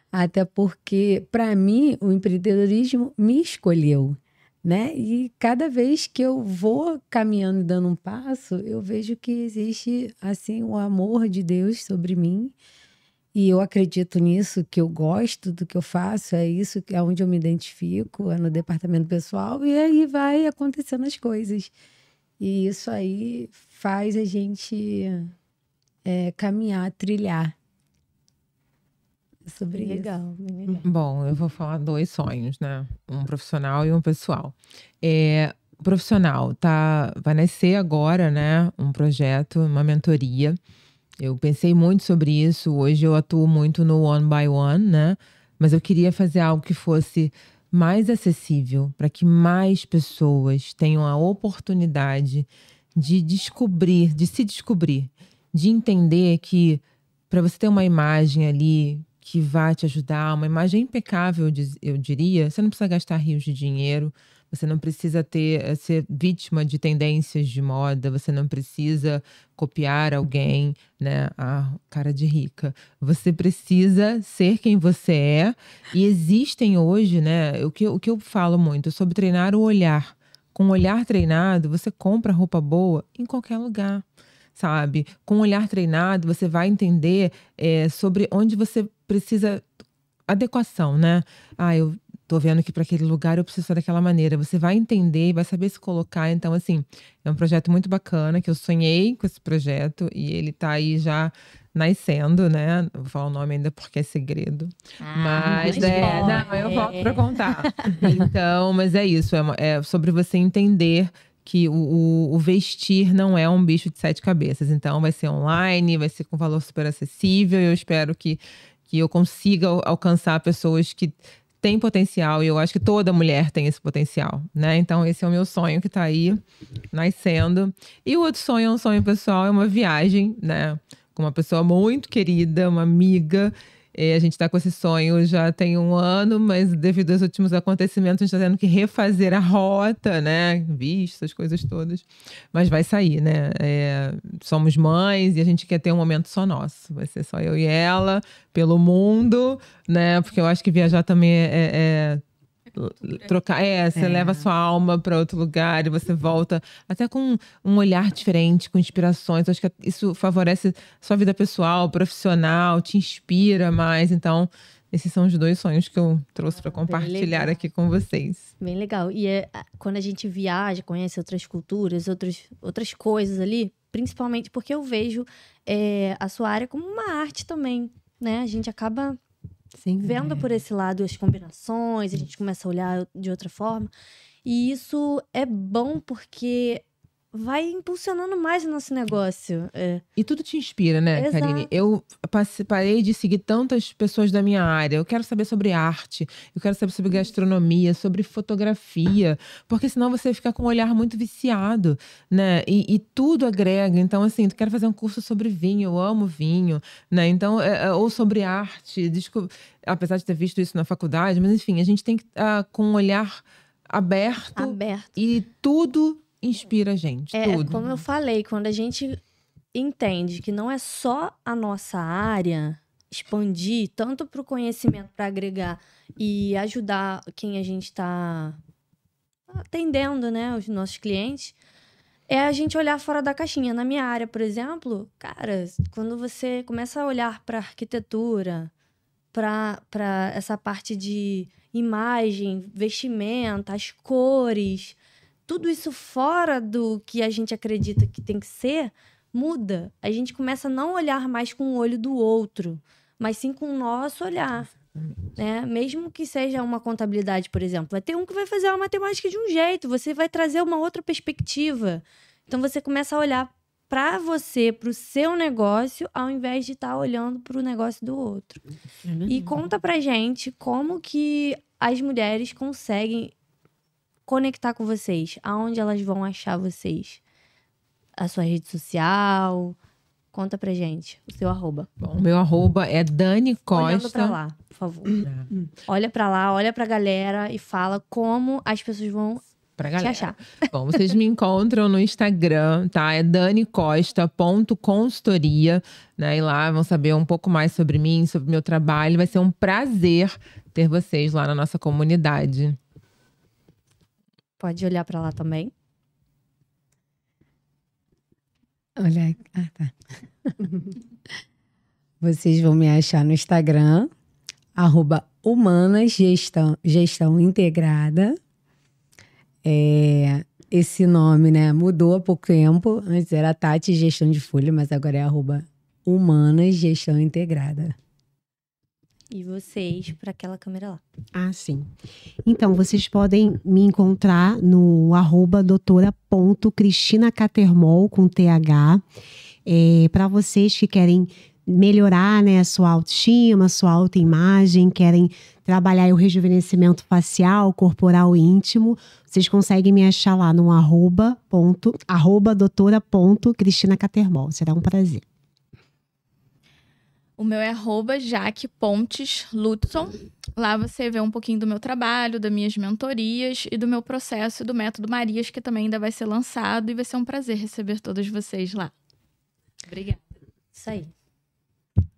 Até porque, para mim, o empreendedorismo me escolheu, né? E cada vez que eu vou caminhando e dando um passo, eu vejo que existe, assim, o amor de Deus sobre mim. E eu acredito nisso, que eu gosto do que eu faço, é isso que é onde eu me identifico, é no departamento pessoal, e aí vai acontecendo as coisas. E isso aí faz a gente caminhar, trilhar. Sobre isso. Legal, bem legal. Bom, eu vou falar 2 sonhos, né? Um profissional e um pessoal. O profissional vai nascer agora, né? Um projeto, uma mentoria. Eu pensei muito sobre isso. Hoje eu atuo muito no one by one, né? Mas eu queria fazer algo que fosse mais acessível, para que mais pessoas tenham a oportunidade de descobrir, de se descobrir, de entender que para você ter uma imagem ali que vai te ajudar, uma imagem impecável, eu diria, você não precisa gastar rios de dinheiro, você não precisa ser vítima de tendências de moda, você não precisa copiar alguém, né? Cara de rica. Você precisa ser quem você é. E existem hoje, né? O que eu falo muito é sobre treinar o olhar. Com o olhar treinado, você compra roupa boa em qualquer lugar, sabe? Com o olhar treinado, você vai entender sobre onde você precisa adequação, né? Eu tô vendo que para aquele lugar eu preciso ser daquela maneira. Você vai entender e vai saber se colocar. Então, assim, é um projeto muito bacana, que eu sonhei com esse projeto e ele tá aí já nascendo, né? Não vou falar o nome ainda porque é segredo. Mas eu volto para contar. Então, mas é isso. É sobre você entender que o vestir não é um bicho de 7 cabeças. Então, vai ser online, vai ser com valor super acessível. Eu espero que eu consiga alcançar pessoas que têm potencial. E eu acho que toda mulher tem esse potencial, né? Então, esse é o meu sonho que tá aí, nascendo. E o outro sonho é um sonho pessoal, é uma viagem, né? Com uma pessoa muito querida, uma amiga. A gente tá com esse sonho já tem 1 ano, mas devido aos últimos acontecimentos, a gente tá tendo que refazer a rota, né? Visto, essas coisas todas. Mas vai sair, né? Somos mães e a gente quer ter um momento só nosso. Vai ser só eu e ela, pelo mundo, né? Porque eu acho que viajar também trocar, você leva a sua alma para outro lugar e você volta até com um olhar diferente, com inspirações. Eu acho que isso favorece sua vida pessoal, profissional, te inspira mais. Então, esses são os 2 sonhos que eu trouxe para compartilhar aqui com vocês. Bem legal. E quando a gente viaja, conhece outras culturas, outras coisas ali, principalmente porque eu vejo a sua área como uma arte também, né? A gente acaba vendo por esse lado as combinações, a gente começa a olhar de outra forma. E isso é bom porque vai impulsionando mais o nosso negócio. E tudo te inspira, né, Exato. Karine? Eu parei de seguir tantas pessoas da minha área. Eu quero saber sobre arte, eu quero saber sobre gastronomia, sobre fotografia, porque senão você fica com um olhar muito viciado, né? E tudo agrega. Então, assim, eu quero fazer um curso sobre vinho, eu amo vinho, né? Então, ou sobre arte, apesar de ter visto isso na faculdade, mas enfim, a gente tem que estar com um olhar aberto. E tudo inspira a gente, tudo. Como eu falei, quando a gente entende que não é só a nossa área, expandir tanto para o conhecimento, para agregar e ajudar quem a gente está atendendo, né, os nossos clientes, é a gente olhar fora da caixinha. Na minha área, por exemplo, cara, quando você começa a olhar para arquitetura, para essa parte de imagem, vestimenta, as cores, tudo isso fora do que a gente acredita que tem que ser, muda. A gente começa a não olhar mais com o olho do outro, mas sim com o nosso olhar. Né? Mesmo que seja uma contabilidade, por exemplo, vai ter um que vai fazer uma matemática de um jeito, você vai trazer uma outra perspectiva. Então você começa a olhar para você, para o seu negócio, ao invés de estar olhando para o negócio do outro. E conta pra gente como que as mulheres conseguem conectar com vocês, aonde elas vão achar vocês, a sua rede social. Conta pra gente o seu arroba. Bom, o meu arroba é Dani Costa. Olhando pra lá, por favor. Olha pra lá, olha pra galera e fala como as pessoas vão te achar. Bom, vocês me encontram no Instagram, tá? É danicosta.consultoria, né? E lá vão saber um pouco mais sobre mim, sobre o meu trabalho. Vai ser um prazer ter vocês lá na nossa comunidade. Pode olhar pra lá também. Olha, tá. Vocês vão me achar no Instagram, @humanasgestão integrada. Esse nome, né, mudou há pouco tempo. Antes era Tati Gestão de Folha, mas agora é @humanasgestão integrada. E vocês, para aquela câmera lá. Ah, sim. Então, vocês podem me encontrar no @doutora.cristina_catermol com TH. Para vocês que querem melhorar, né, a sua autoestima, a sua autoimagem, querem trabalhar o rejuvenescimento facial, corporal e íntimo, vocês conseguem me achar lá no @doutora.cristina_catermol. Será um prazer. O meu é @jaque_pontes_lutson. Lá você vê um pouquinho do meu trabalho, das minhas mentorias e do meu processo do Método Marias, que também ainda vai ser lançado. E vai ser um prazer receber todos vocês lá. Obrigada. Isso aí.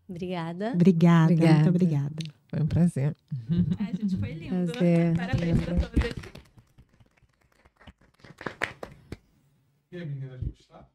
Obrigada. Obrigada. Muito obrigada. Foi um prazer. A gente foi lindo. Prazer. Parabéns pra todas. E a menina, a gente tá?